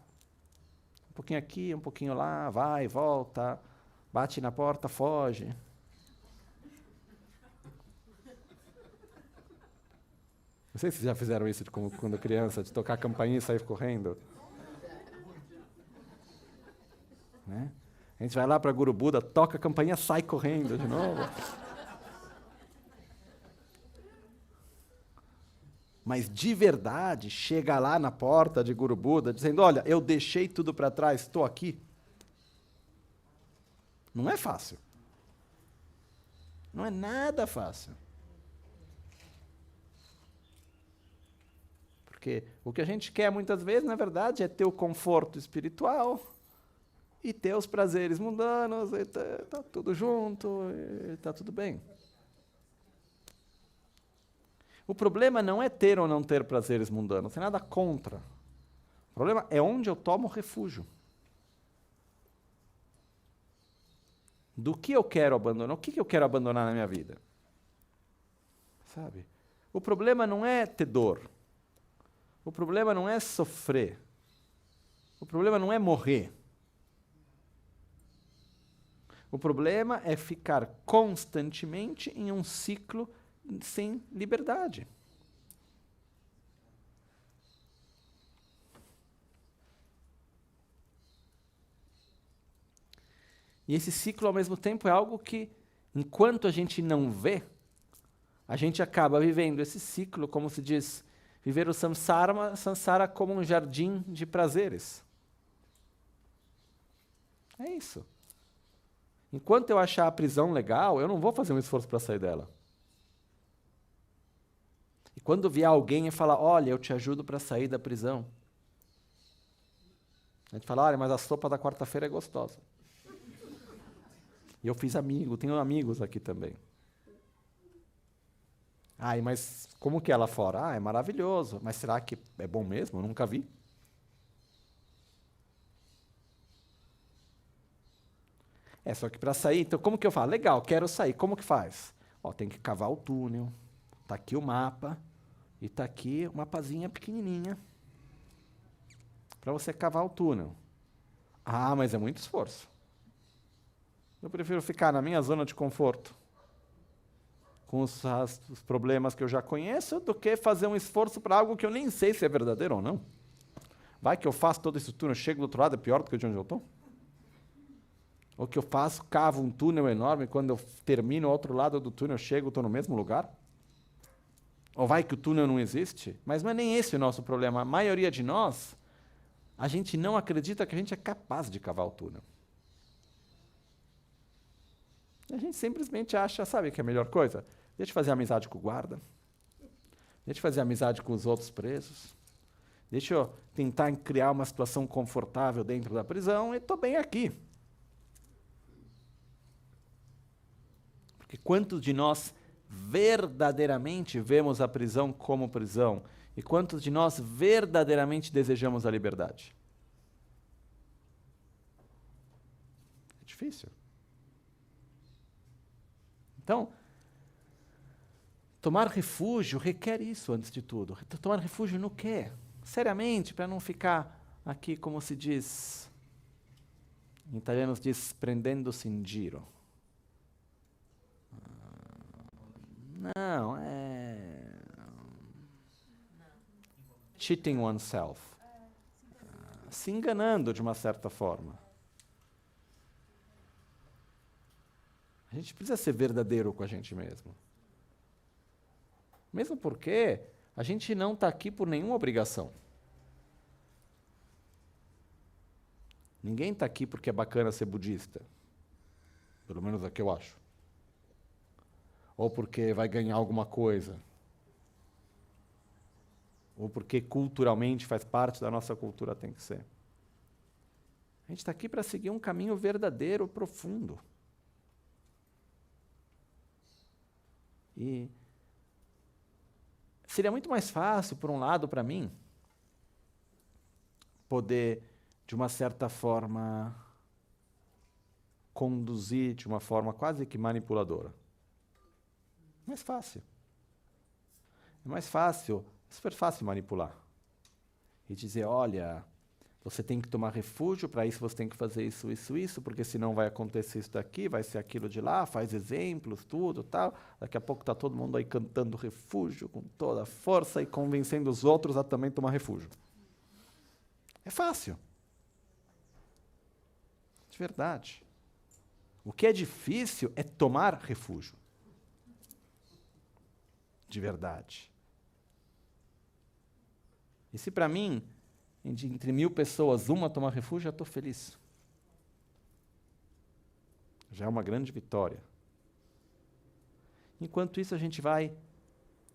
Um pouquinho aqui, um pouquinho lá, vai, volta, bate na porta, foge. Não sei se vocês já fizeram isso quando criança, de tocar a campainha e sair correndo. Né? A gente vai lá para Guru Buda, toca a campainha, sai correndo de novo. Mas de verdade, chega lá na porta de Guru Buda, dizendo, olha, eu deixei tudo para trás, estou aqui. Não é fácil. Não é nada fácil. Porque o que a gente quer muitas vezes, na verdade, é ter o conforto espiritual e ter os prazeres mundanos, e tá tudo junto, e tá tudo bem. O problema não é ter ou não ter prazeres mundanos, não tem nada contra. O problema é onde eu tomo refúgio. Do que eu quero abandonar? O que eu quero abandonar na minha vida? Sabe? O problema não é ter dor. O problema não é sofrer. O problema não é morrer. O problema é ficar constantemente em um ciclo sim, liberdade. E esse ciclo, ao mesmo tempo, é algo que, enquanto a gente não vê, a gente acaba vivendo esse ciclo, como se diz, viver o samsara como um jardim de prazeres. É isso. Enquanto eu achar a prisão legal, eu não vou fazer um esforço para sair dela. E quando vier alguém e falar, olha, eu te ajudo para sair da prisão, a gente fala, olha, mas a sopa da quarta-feira é gostosa. E eu fiz amigo, tenho amigos aqui também. Ai, mas como que é lá fora? Ah, é maravilhoso. Mas será que é bom mesmo? Eu nunca vi. É, só que para sair, então como que eu falo? Legal, quero sair. Como que faz? Ó, tem que cavar o túnel. Tá aqui o mapa. E tá aqui uma pazinha pequenininha. Para você cavar o túnel. Ah, mas é muito esforço. Eu prefiro ficar na minha zona de conforto, com os problemas que eu já conheço, do que fazer um esforço para algo que eu nem sei se é verdadeiro ou não. Vai que eu faço todo esse túnel, chego do outro lado, é pior do que de onde eu estou? Ou que eu faço, cavo um túnel enorme, e quando eu termino ao outro lado do túnel, eu chego, estou no mesmo lugar? Ou vai que o túnel não existe? Mas não é nem esse o nosso problema. A maioria de nós, a gente não acredita que a gente é capaz de cavar o túnel. A gente simplesmente acha, sabe que é a melhor coisa? Deixa eu fazer amizade com o guarda. Deixa eu fazer amizade com os outros presos. Deixa eu tentar criar uma situação confortável dentro da prisão e estou bem aqui. Porque quantos de nós verdadeiramente vemos a prisão como prisão? E quantos de nós verdadeiramente desejamos a liberdade? É difícil. Então, tomar refúgio requer isso antes de tudo. Tomar refúgio no quê? Seriamente, para não ficar aqui, como se diz, em italiano se diz, prendendo-se in giro. Não, é... cheating oneself. Se enganando de uma certa forma. A gente precisa ser verdadeiro com a gente mesmo. Mesmo porque a gente não está aqui por nenhuma obrigação. Ninguém está aqui porque é bacana ser budista. Pelo menos é o que eu acho. Ou porque vai ganhar alguma coisa. Ou porque culturalmente faz parte da nossa cultura, tem que ser. A gente está aqui para seguir um caminho verdadeiro, profundo. E seria muito mais fácil, por um lado, para mim, poder, de uma certa forma, conduzir de uma forma quase que manipuladora. Mais fácil. É mais fácil, super fácil manipular. E dizer, olha, você tem que tomar refúgio, para isso você tem que fazer isso, isso, isso, porque senão vai acontecer isso daqui, vai ser aquilo de lá, faz exemplos, tudo, tal. Daqui a pouco está todo mundo aí cantando refúgio com toda a força e convencendo os outros a também tomar refúgio. É fácil. De verdade. O que é difícil é tomar refúgio. De verdade. E se para mim, entre 1000 pessoas, uma tomar refúgio, já estou feliz. Já é uma grande vitória. Enquanto isso, a gente vai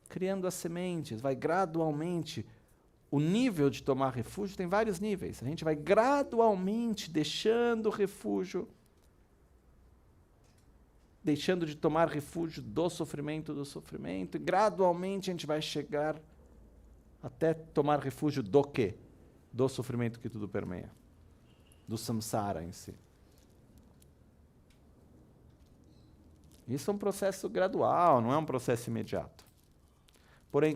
criando as sementes, vai gradualmente. O nível de tomar refúgio tem vários níveis. A gente vai gradualmente deixando o refúgio, deixando de tomar refúgio do sofrimento, e gradualmente a gente vai chegar até tomar refúgio do quê? Do sofrimento que tudo permeia, do samsara em si. Isso é um processo gradual, não é um processo imediato. Porém,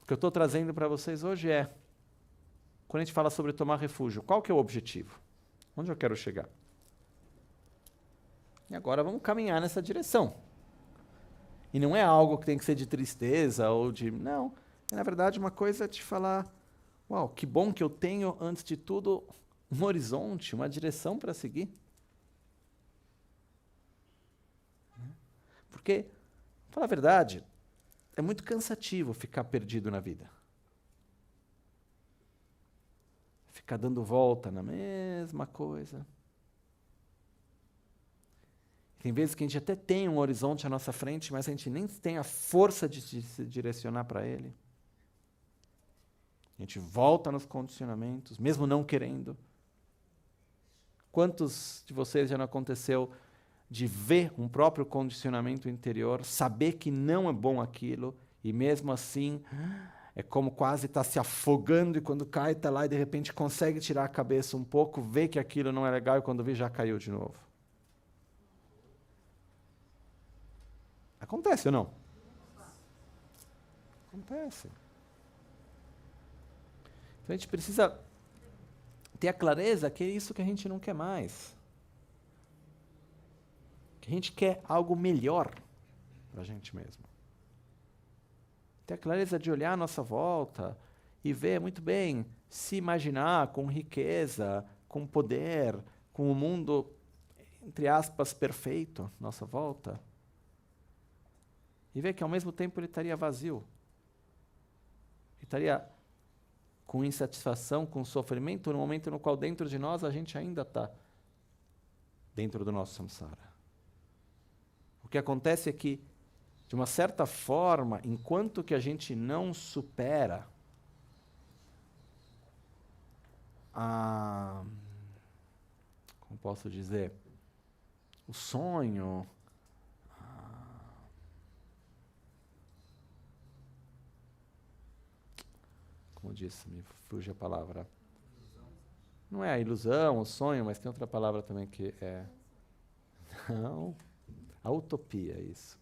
o que eu estou trazendo para vocês hoje é, quando a gente fala sobre tomar refúgio, qual que é o objetivo? Onde eu quero chegar? E agora vamos caminhar nessa direção. E não é algo que tem que ser de tristeza ou de... Não, é na verdade uma coisa de falar, uau, que bom que eu tenho, antes de tudo, um horizonte, uma direção para seguir. Porque, pra falar a verdade, é muito cansativo ficar perdido na vida. Ficar dando volta na mesma coisa. Tem vezes que a gente até tem um horizonte à nossa frente, mas a gente nem tem a força de se direcionar para ele. A gente volta nos condicionamentos, mesmo não querendo. Quantos de vocês já não aconteceu de ver um próprio condicionamento interior, saber que não é bom aquilo, e mesmo assim é como quase estar se afogando, e quando cai está lá e de repente consegue tirar a cabeça um pouco, vê que aquilo não é legal e quando vê já caiu de novo. Acontece ou não? Acontece. Então a gente precisa ter a clareza que é isso que a gente não quer mais. Que a gente quer algo melhor para a gente mesmo. Ter a clareza de olhar à nossa volta e ver muito bem, se imaginar com riqueza, com poder, com o mundo, entre aspas, perfeito à nossa volta. E ver que ao mesmo tempo ele estaria vazio. Ele estaria com insatisfação, com sofrimento, no momento no qual dentro de nós a gente ainda está dentro do nosso samsara. O que acontece é que, de uma certa forma, enquanto que a gente não supera como posso dizer, o sonho, como disse, me fuge a palavra. Não é a ilusão, o sonho, mas tem outra palavra também que é... Não, a utopia, isso.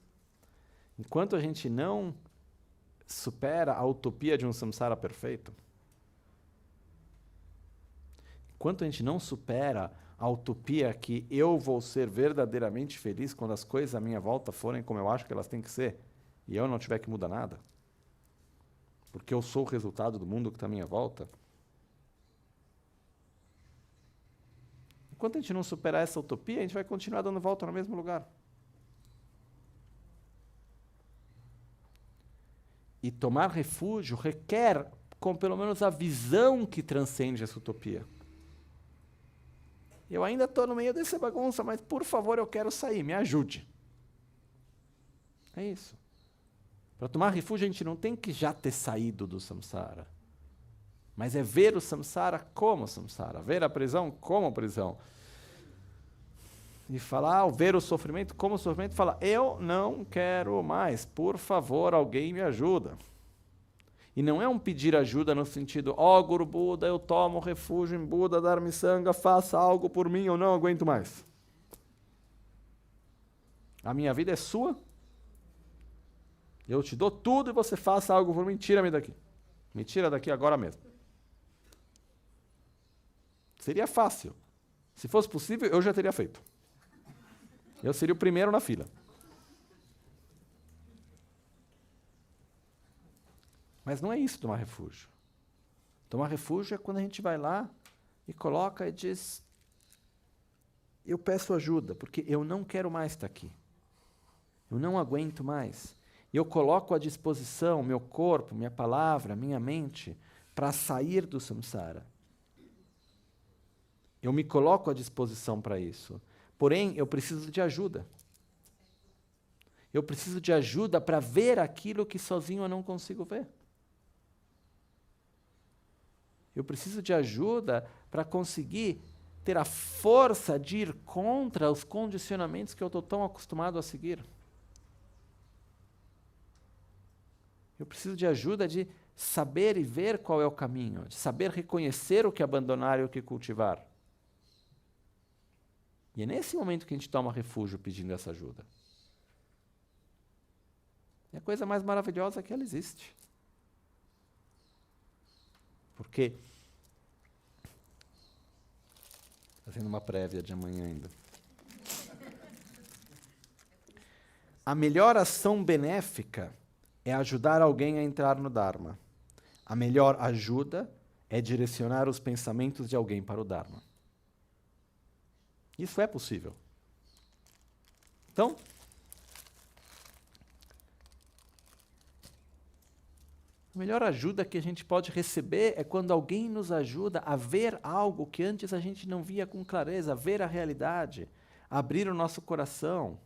Enquanto a gente não supera a utopia de um samsara perfeito, enquanto a gente não supera a utopia que eu vou ser verdadeiramente feliz quando as coisas à minha volta forem como eu acho que elas têm que ser, e eu não tiver que mudar nada, porque eu sou o resultado do mundo que está à minha volta. Enquanto a gente não superar essa utopia, a gente vai continuar dando volta no mesmo lugar. E tomar refúgio requer, com pelo menos a visão que transcende essa utopia. Eu ainda estou no meio dessa bagunça, mas por favor eu quero sair, me ajude. É isso. Para tomar refúgio, a gente não tem que já ter saído do samsara. Mas é ver o samsara como samsara, ver a prisão como prisão. E falar, ver o sofrimento como sofrimento, falar, eu não quero mais, por favor, alguém me ajuda. E não é um pedir ajuda no sentido, Guru Buda, eu tomo refúgio em Buda, Dharma e Sangha, faça algo por mim, eu não aguento mais. A minha vida é sua, eu te dou tudo e você faça algo por mim, tira-me daqui. Me tira daqui agora mesmo. Seria fácil. Se fosse possível, eu já teria feito. Eu seria o primeiro na fila. Mas não é isso tomar refúgio. Tomar refúgio é quando a gente vai lá e coloca e diz, eu peço ajuda, porque eu não quero mais estar aqui. Eu não aguento mais. E eu coloco à disposição meu corpo, minha palavra, minha mente, para sair do samsara. Eu me coloco à disposição para isso. Porém, eu preciso de ajuda. Eu preciso de ajuda para ver aquilo que sozinho eu não consigo ver. Eu preciso de ajuda para conseguir ter a força de ir contra os condicionamentos que eu estou tão acostumado a seguir. Eu preciso de ajuda de saber e ver qual é o caminho, de saber reconhecer o que abandonar e o que cultivar. E é nesse momento que a gente toma refúgio pedindo essa ajuda. É a coisa mais maravilhosa que ela existe. Porque, fazendo uma prévia de amanhã ainda, A melhor ação benéfica é ajudar alguém a entrar no Dharma. A melhor ajuda é direcionar os pensamentos de alguém para o Dharma. Isso é possível. Então, a melhor ajuda que a gente pode receber é quando alguém nos ajuda a ver algo que antes a gente não via com clareza, a ver a realidade, a abrir o nosso coração,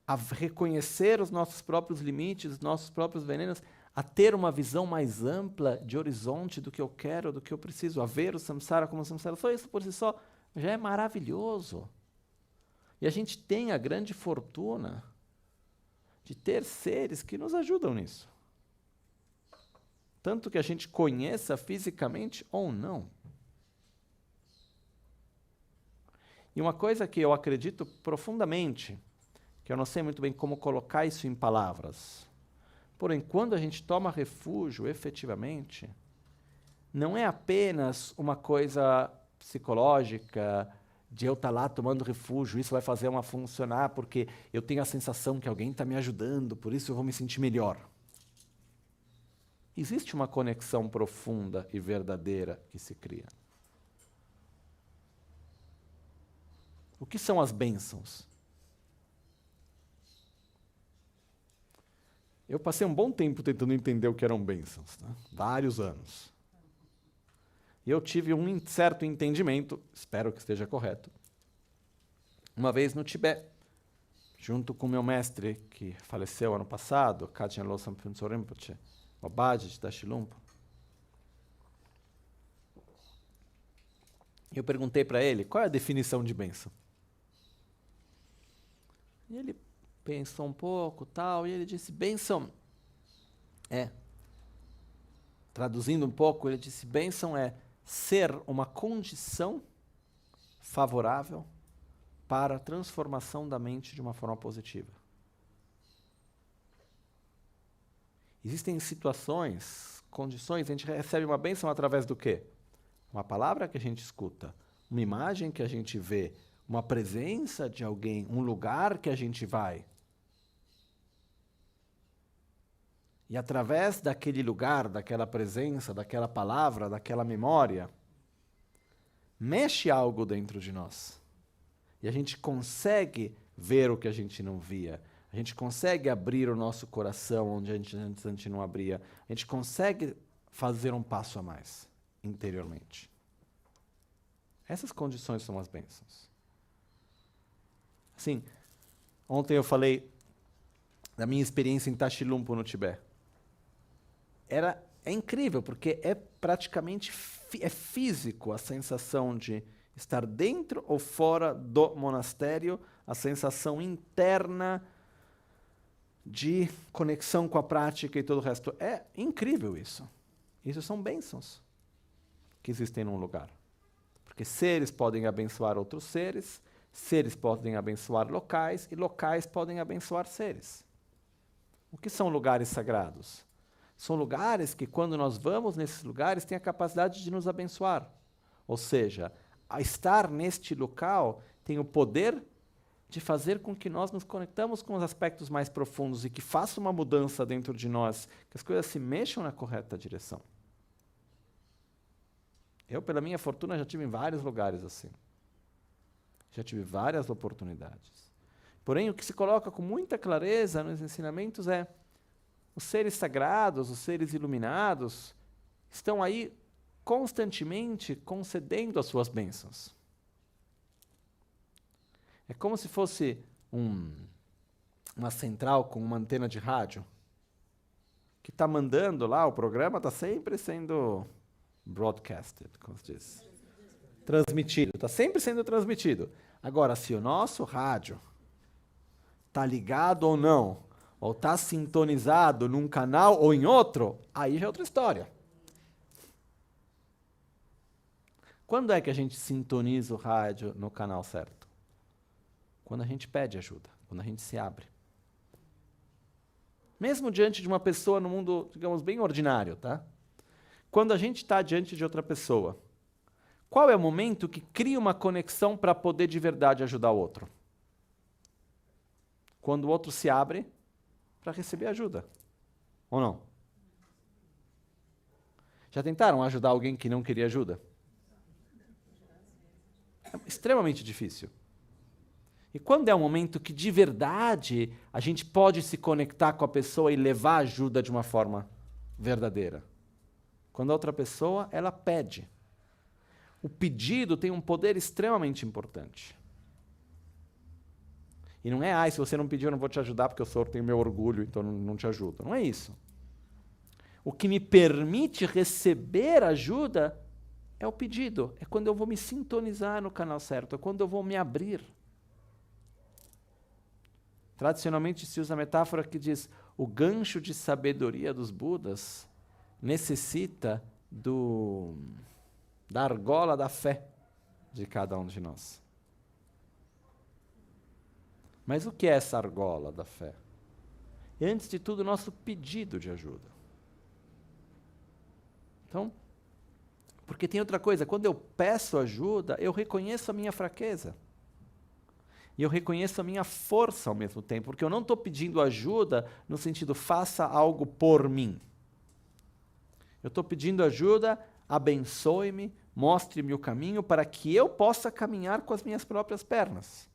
a reconhecer os nossos próprios limites, os nossos próprios venenos, a ter uma visão mais ampla de horizonte do que eu quero, do que eu preciso, a ver o samsara como samsara. Só isso por si só já é maravilhoso. E a gente tem a grande fortuna de ter seres que nos ajudam nisso. Tanto que a gente conheça fisicamente ou não. E uma coisa que eu acredito profundamente, que eu não sei muito bem como colocar isso em palavras, porém, quando a gente toma refúgio, efetivamente, não é apenas uma coisa psicológica, de eu estar lá tomando refúgio, isso vai fazer uma funcionar porque eu tenho a sensação que alguém está me ajudando, por isso eu vou me sentir melhor. Existe uma conexão profunda e verdadeira que se cria. O que são as bênçãos? Eu passei um bom tempo tentando entender o que eram bênçãos, tá? Vários anos. E eu tive um certo entendimento, espero que esteja correto, uma vez no Tibete, junto com meu mestre, que faleceu ano passado, Kachin Losam Phuntsho Rinpoche, o Baji de Tashilhunpo. Eu perguntei para ele qual é a definição de bênção. E ele pensou um pouco, tal, e ele disse, bênção é, traduzindo um pouco, ele disse, bênção é ser uma condição favorável para a transformação da mente de uma forma positiva. Existem situações, condições, a gente recebe uma bênção através do quê? Uma palavra que a gente escuta, uma imagem que a gente vê, uma presença de alguém, um lugar que a gente vai. E através daquele lugar, daquela presença, daquela palavra, daquela memória, mexe algo dentro de nós. E a gente consegue ver o que a gente não via. A gente consegue abrir o nosso coração onde antes a gente não abria. A gente consegue fazer um passo a mais, interiormente. Essas condições são as bênçãos. Assim, ontem eu falei da minha experiência em Tashilhunpo, no Tibete. É incrível, porque é praticamente físico a sensação de estar dentro ou fora do monastério, a sensação interna de conexão com a prática e todo o resto. É incrível isso. Isso são bênçãos que existem num lugar. Porque seres podem abençoar outros seres, seres podem abençoar locais, e locais podem abençoar seres. O que são lugares sagrados? São lugares que, quando nós vamos nesses lugares, têm a capacidade de nos abençoar. Ou seja, a estar neste local tem o poder de fazer com que nós nos conectamos com os aspectos mais profundos e que faça uma mudança dentro de nós, que as coisas se mexam na correta direção. Eu, pela minha fortuna, já tive em vários lugares assim. Já tive várias oportunidades. Porém, o que se coloca com muita clareza nos ensinamentos é os seres sagrados, os seres iluminados, estão aí constantemente concedendo as suas bênçãos. É como se fosse uma central com uma antena de rádio que está mandando lá, o programa está sempre sendo broadcasted, como se diz. Transmitido, está sempre sendo transmitido. Agora, se o nosso rádio está ligado ou não, ou está sintonizado num canal ou em outro, aí já é outra história. Quando é que a gente sintoniza o rádio no canal certo? Quando a gente pede ajuda, quando a gente se abre. Mesmo diante de uma pessoa no mundo, digamos, bem ordinário, tá? Quando a gente está diante de outra pessoa, qual é o momento que cria uma conexão para poder de verdade ajudar o outro? quando o outro se abre para receber ajuda. Ou não? Já tentaram ajudar alguém que não queria ajuda? É extremamente difícil. E quando é um momento que de verdade a gente pode se conectar com a pessoa e levar ajuda de uma forma verdadeira? Quando a outra pessoa, ela pede. O pedido tem um poder extremamente importante. E não é, se você não pediu, eu não vou te ajudar porque eu tenho meu orgulho, então não te ajudo. Não é isso. O que me permite receber ajuda é o pedido. É quando eu vou me sintonizar no canal certo, é quando eu vou me abrir. Tradicionalmente se usa a metáfora que diz o gancho de sabedoria dos Budas necessita da argola da fé de cada um de nós. Mas o que é essa argola da fé? É, antes de tudo, o nosso pedido de ajuda. Então, porque tem outra coisa, quando eu peço ajuda, eu reconheço a minha fraqueza. E eu reconheço a minha força ao mesmo tempo, porque eu não estou pedindo ajuda no sentido, faça algo por mim. Eu estou pedindo ajuda, abençoe-me, mostre-me o caminho para que eu possa caminhar com as minhas próprias pernas.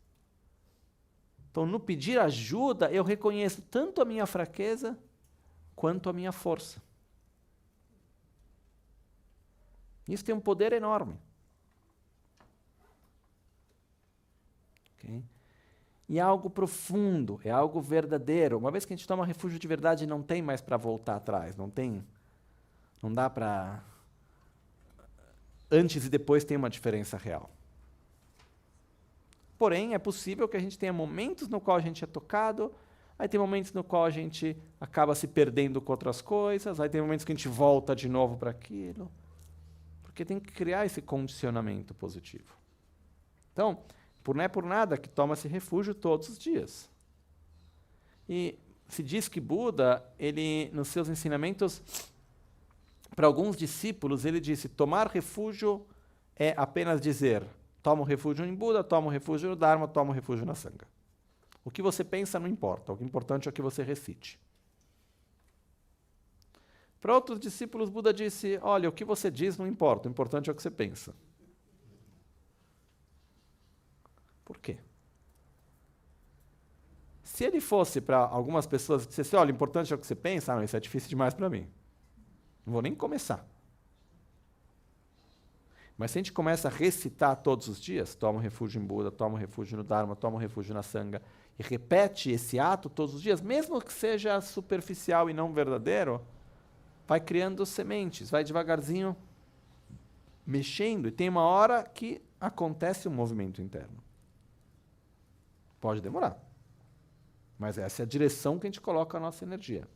Então, no pedir ajuda, eu reconheço tanto a minha fraqueza quanto a minha força. Isso tem um poder enorme. Okay? E é algo profundo, é algo verdadeiro. Uma vez que a gente toma refúgio de verdade, não tem mais para voltar atrás. Não dá para... Antes e depois tem uma diferença real. Porém, é possível que a gente tenha momentos no qual a gente é tocado, aí tem momentos no qual a gente acaba se perdendo com outras coisas, aí tem momentos que a gente volta de novo para aquilo. Porque tem que criar esse condicionamento positivo. Então, não é por nada que toma-se refúgio todos os dias. E se diz que Buda, ele, nos seus ensinamentos, para alguns discípulos, ele disse, tomar refúgio é apenas dizer, tomo refúgio em Buda, tomo refúgio no Dharma, tomo refúgio na Sangha. O que você pensa não importa, o que é importante é o que você recite. Para outros discípulos, Buda disse, olha, o que você diz não importa, o importante é o que você pensa. Por quê? Se ele fosse para algumas pessoas, dissesse, olha, o importante é o que você pensa, não, isso é difícil demais para mim. Não vou nem começar. Mas se a gente começa a recitar todos os dias, toma refúgio em Buda, toma refúgio no Dharma, toma refúgio na Sangha, e repete esse ato todos os dias, mesmo que seja superficial e não verdadeiro, vai criando sementes, vai devagarzinho mexendo, e tem uma hora que acontece um movimento interno. Pode demorar, mas essa é a direção que a gente coloca a nossa energia.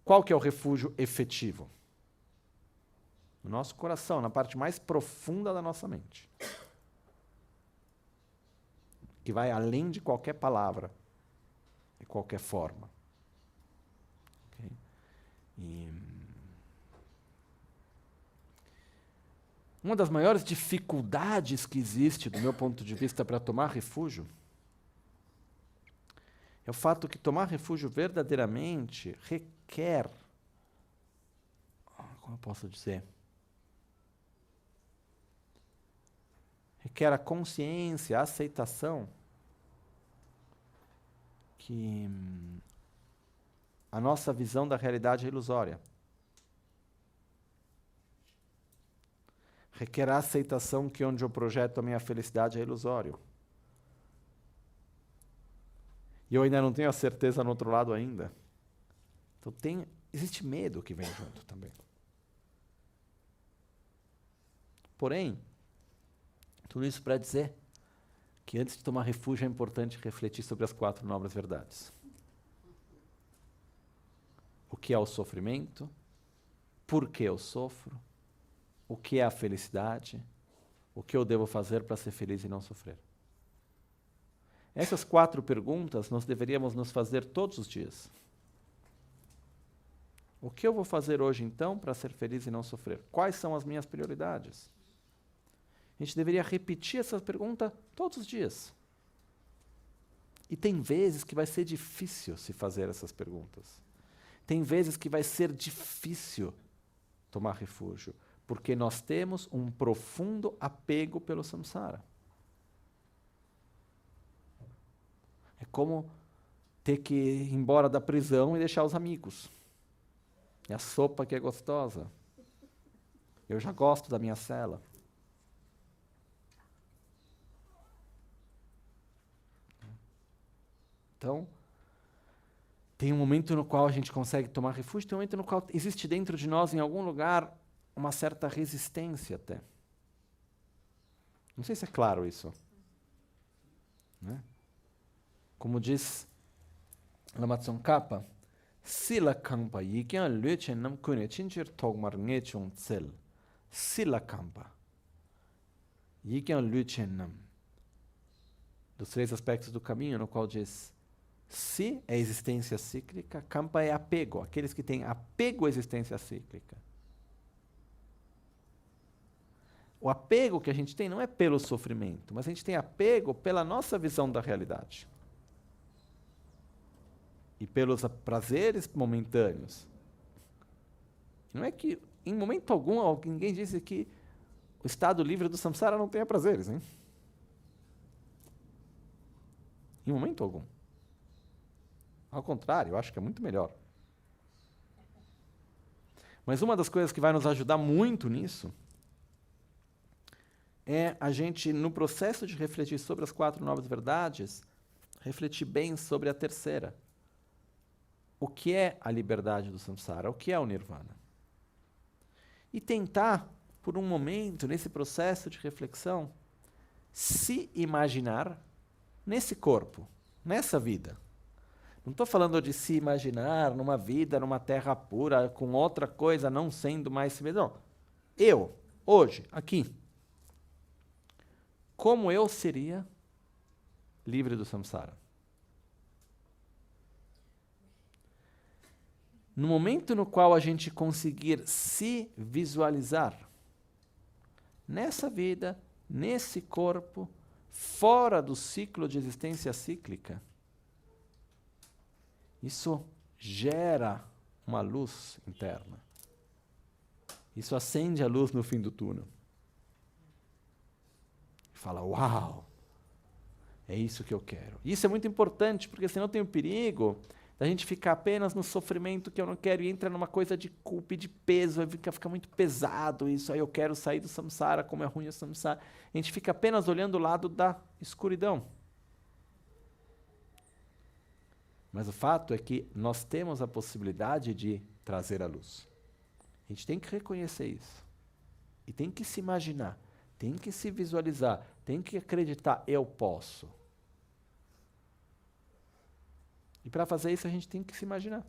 Qual que é o refúgio efetivo? No nosso coração, na parte mais profunda da nossa mente. Que vai além de qualquer palavra, de qualquer forma. Okay? Uma das maiores dificuldades que existe, do meu ponto de vista, para tomar refúgio, é o fato que tomar refúgio verdadeiramente requer, como eu posso dizer, requer a consciência, a aceitação que a nossa visão da realidade é ilusória. Requer a aceitação que onde eu projeto a minha felicidade é ilusório. E eu ainda não tenho a certeza no outro lado ainda. Então existe medo que vem junto também. Porém, tudo isso para dizer que antes de tomar refúgio é importante refletir sobre as 4 nobres verdades. O que é o sofrimento? Por que eu sofro? O que é a felicidade? O que eu devo fazer para ser feliz e não sofrer? Essas 4 perguntas nós deveríamos nos fazer todos os dias. O que eu vou fazer hoje, então, para ser feliz e não sofrer? Quais são as minhas prioridades? A gente deveria repetir essa pergunta todos os dias. E tem vezes que vai ser difícil se fazer essas perguntas. Tem vezes que vai ser difícil tomar refúgio, porque nós temos um profundo apego pelo samsara. É como ter que ir embora da prisão e deixar os amigos. E a sopa que é gostosa. Eu já gosto da minha cela. Então, tem um momento no qual a gente consegue tomar refúgio, tem um momento no qual existe dentro de nós, em algum lugar, uma certa resistência até. Não sei se é claro isso. Né? Como diz Lama Tsongkhapa, Sila Kampa yikyan lüchen nam kune chinchir togmar ngechung tsel. Sila Kampa yikyan lüchen nam. Dos 3 aspectos do caminho, no qual diz Si é existência cíclica, Kampa é apego, aqueles que têm apego à existência cíclica. O apego que a gente tem não é pelo sofrimento, mas a gente tem apego pela nossa visão da realidade. E pelos prazeres momentâneos. Não é que, em momento algum, ninguém disse que o estado livre do samsara não tenha prazeres, hein? Em momento algum. Ao contrário, eu acho que é muito melhor. Mas uma das coisas que vai nos ajudar muito nisso é a gente, no processo de refletir sobre as 4 novas verdades, refletir bem sobre a terceira. O que é a liberdade do samsara? O que é o nirvana? E tentar, por um momento, nesse processo de reflexão, se imaginar nesse corpo, nessa vida. Não estou falando de se imaginar numa vida, numa terra pura, com outra coisa, não sendo mais si mesmo. Não. Eu, hoje, aqui, como eu seria livre do samsara? No momento no qual a gente conseguir se visualizar nessa vida, nesse corpo, fora do ciclo de existência cíclica, isso gera uma luz interna. Isso acende a luz no fim do túnel. Fala, uau, é isso que eu quero. Isso é muito importante, porque senão tem o perigo da gente ficar apenas no sofrimento que eu não quero e entra numa coisa de culpa e de peso, aí fica muito pesado isso, aí eu quero sair do samsara, como é ruim o samsara. A gente fica apenas olhando o lado da escuridão. Mas o fato é que nós temos a possibilidade de trazer a luz. A gente tem que reconhecer isso. E tem que se imaginar, tem que se visualizar, tem que acreditar, eu posso. E para fazer isso a gente tem que se imaginar.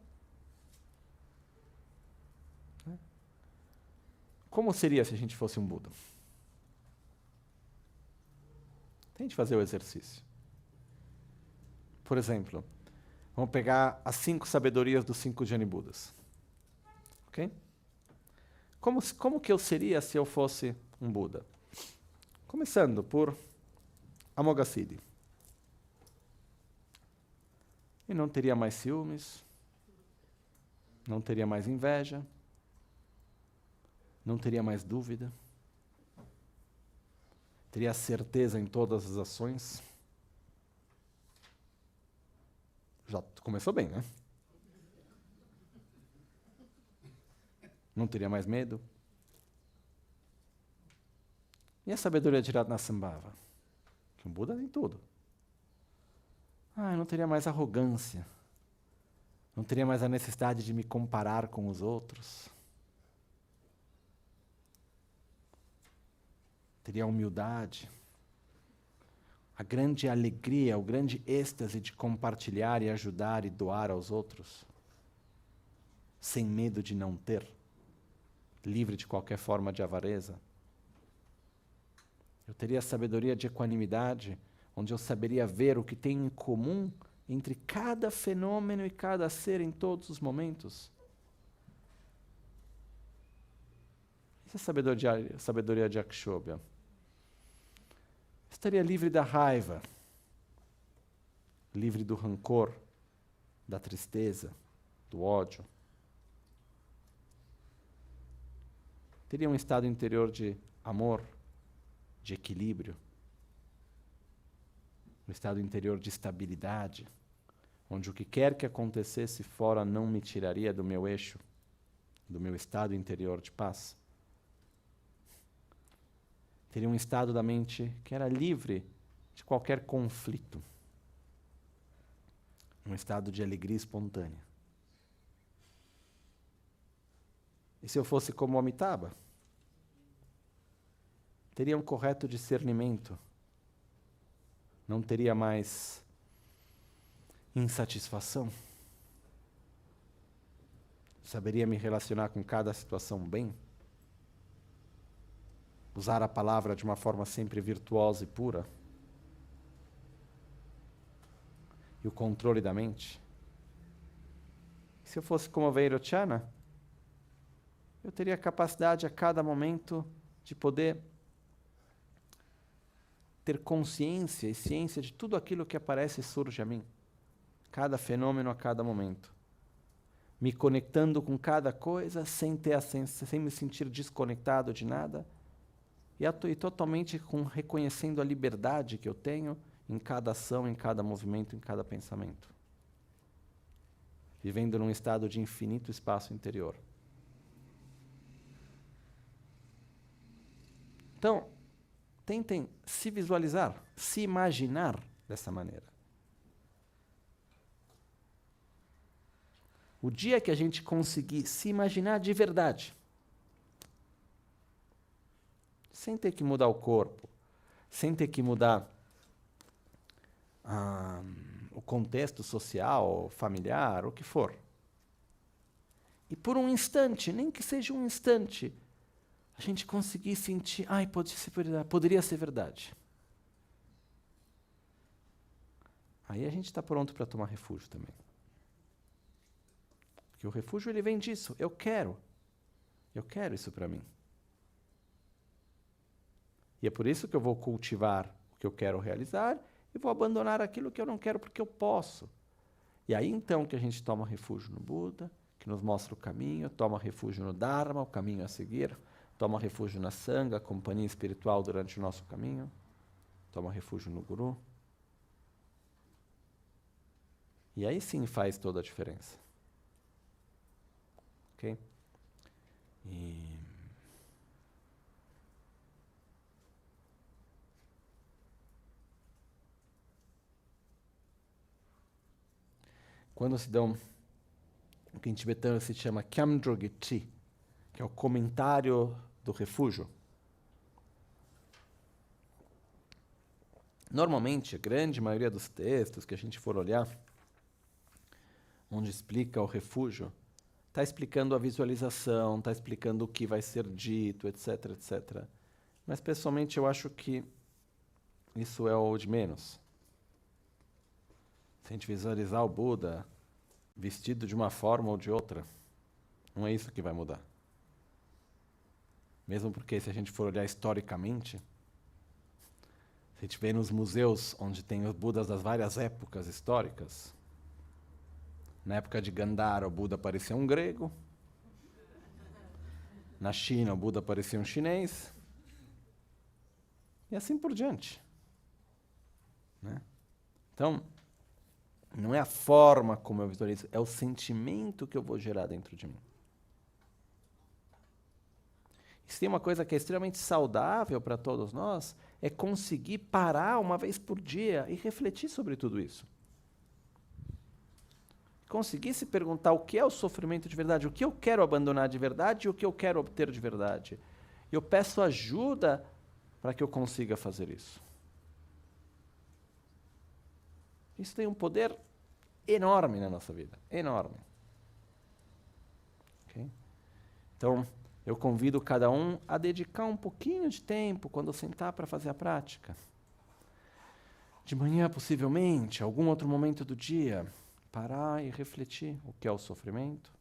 Como seria se a gente fosse um Buda? Tente fazer o exercício. Por exemplo, vamos pegar as 5 sabedorias dos 5 Jnani Budas. Ok? Como que eu seria se eu fosse um Buda? Começando por Amoghasiddhi. E não teria mais ciúmes, não teria mais inveja, não teria mais dúvida, teria certeza em todas as ações. Já começou bem, né? Não teria mais medo. E a sabedoria de Ratnasambhava? Que um Buda tem tudo. Eu não teria mais arrogância. Não teria mais a necessidade de me comparar com os outros. Teria humildade. A grande alegria, o grande êxtase de compartilhar e ajudar e doar aos outros. Sem medo de não ter. Livre de qualquer forma de avareza. Eu teria a sabedoria de equanimidade, onde eu saberia ver o que tem em comum entre cada fenômeno e cada ser em todos os momentos. Essa é a sabedoria de Akshobhya. Estaria livre da raiva. livre do rancor, da tristeza, do ódio. Teria um estado interior de amor, de equilíbrio, um estado interior de estabilidade, onde o que quer que acontecesse fora não me tiraria do meu eixo, do meu estado interior de paz. Teria um estado da mente que era livre de qualquer conflito, um estado de alegria espontânea. E se eu fosse como Amitabha? Teria um correto discernimento, não teria mais insatisfação, saberia me relacionar com cada situação bem, usar a palavra de uma forma sempre virtuosa e pura, e o controle da mente. E se eu fosse como Vairochana, eu teria a capacidade a cada momento de poder ter consciência e ciência de tudo aquilo que aparece e surge a mim, cada fenômeno a cada momento, me conectando com cada coisa sem me sentir desconectado de nada e totalmente reconhecendo a liberdade que eu tenho em cada ação, em cada movimento, em cada pensamento, vivendo num estado de infinito espaço interior. Então, tentem se visualizar, se imaginar dessa maneira. O dia que a gente conseguir se imaginar de verdade, sem ter que mudar o corpo, sem ter que mudar o contexto social, familiar, o que for. E por um instante, nem que seja um instante, a gente conseguir sentir, poderia ser verdade. Aí a gente está pronto para tomar refúgio também. Porque o refúgio ele vem disso, eu quero isso para mim. E é por isso que eu vou cultivar o que eu quero realizar e vou abandonar aquilo que eu não quero porque eu posso. E aí então que a gente toma refúgio no Buda, que nos mostra o caminho, toma refúgio no Dharma, o caminho a seguir, toma refúgio na Sangha, a companhia espiritual durante o nosso caminho, toma refúgio no Guru. E aí sim faz toda a diferença. Ok? Quando se dão o que em tibetano se chama Kyamdrogiti, que é o comentário do refúgio. Normalmente, a grande maioria dos textos que a gente for olhar, onde explica o refúgio, está explicando a visualização, está explicando o que vai ser dito, etc, etc. Mas, pessoalmente, eu acho que isso é o de menos. Se a gente visualizar o Buda vestido de uma forma ou de outra, não é isso que vai mudar. Mesmo porque, se a gente for olhar historicamente, se a gente vê nos museus onde tem os Budas das várias épocas históricas, na época de Gandhara, o Buda parecia um grego, na China, o Buda parecia um chinês, e assim por diante. Né? Então, não é a forma como eu visualizo, é o sentimento que eu vou gerar dentro de mim. Se tem uma coisa que é extremamente saudável para todos nós, é conseguir parar uma vez por dia e refletir sobre tudo isso. Conseguir se perguntar o que é o sofrimento de verdade, o que eu quero abandonar de verdade e o que eu quero obter de verdade. Eu peço ajuda para que eu consiga fazer isso. Isso tem um poder enorme na nossa vida, enorme. Okay? Então, eu convido cada um a dedicar um pouquinho de tempo quando sentar para fazer a prática. De manhã, possivelmente, algum outro momento do dia, parar e refletir o que é o sofrimento,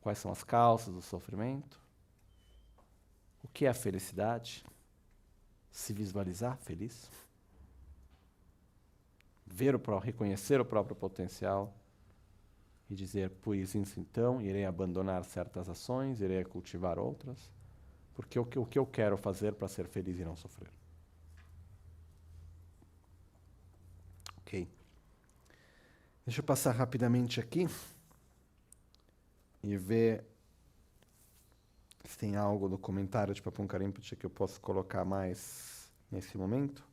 quais são as causas do sofrimento, o que é a felicidade, se visualizar feliz. reconhecer o próprio potencial e dizer, pois isso então, irei abandonar certas ações, irei cultivar outras, porque o que eu quero fazer para ser feliz e não sofrer. Ok. Deixa eu passar rapidamente aqui e ver se tem algo no comentário de Papum Karinpoche que eu posso colocar mais nesse momento.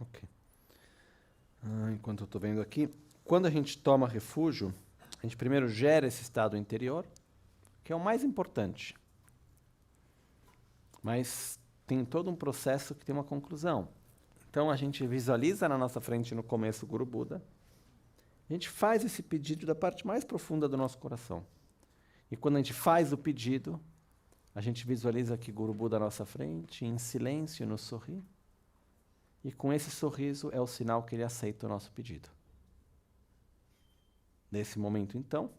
Ok. Enquanto eu estou vendo aqui, quando a gente toma refúgio, a gente primeiro gera esse estado interior, que é o mais importante. Mas tem todo um processo que tem uma conclusão. Então a gente visualiza na nossa frente no começo o Guru Buda, a gente faz esse pedido da parte mais profunda do nosso coração. E quando a gente faz o pedido, a gente visualiza que Guru Buda à nossa frente, em silêncio, nos sorri. E com esse sorriso é o sinal que ele aceita o nosso pedido. Nesse momento, então,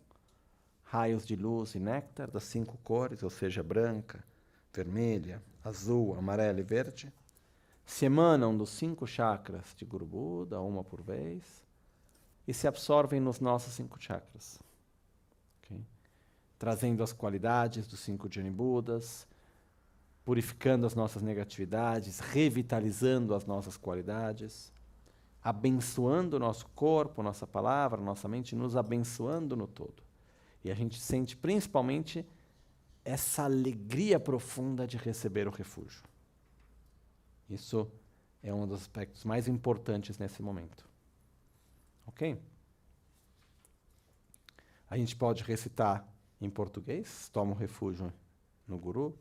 raios de luz e néctar das 5 cores, ou seja, branca, vermelha, azul, amarela e verde, se emanam dos 5 chakras de Guru Buda, uma por vez, e se absorvem nos nossos 5 chakras. Okay? Trazendo as qualidades dos 5 Jnani Budas, purificando as nossas negatividades, revitalizando as nossas qualidades, abençoando o nosso corpo, nossa palavra, nossa mente, nos abençoando no todo. E a gente sente principalmente essa alegria profunda de receber o refúgio. Isso é um dos aspectos mais importantes nesse momento. Ok? A gente pode recitar em português, toma um refúgio no Guru,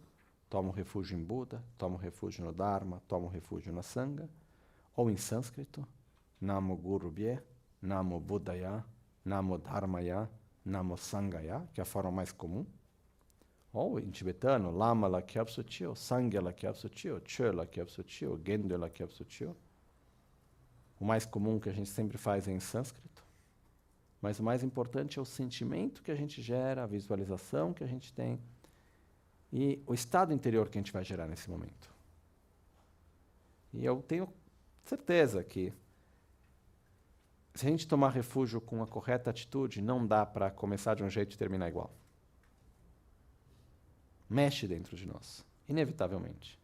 toma um refúgio em Buda, toma um refúgio no Dharma, toma um refúgio na Sangha, ou em sânscrito, Namo Gurubhye, Namo Buddhaya, Namo Dharmaya, Namo Sanghaya, que é a forma mais comum. Ou em tibetano, Lama Lakyapsutio, Sangha Lakyapsutio, Chö Lakyapsutio, Gendo Lakyapsutio. O mais comum que a gente sempre faz é em sânscrito. Mas o mais importante é o sentimento que a gente gera, a visualização que a gente tem e o estado interior que a gente vai gerar nesse momento. E eu tenho certeza que se a gente tomar refúgio com a correta atitude, não dá para começar de um jeito e terminar igual. Mexe dentro de nós, inevitavelmente.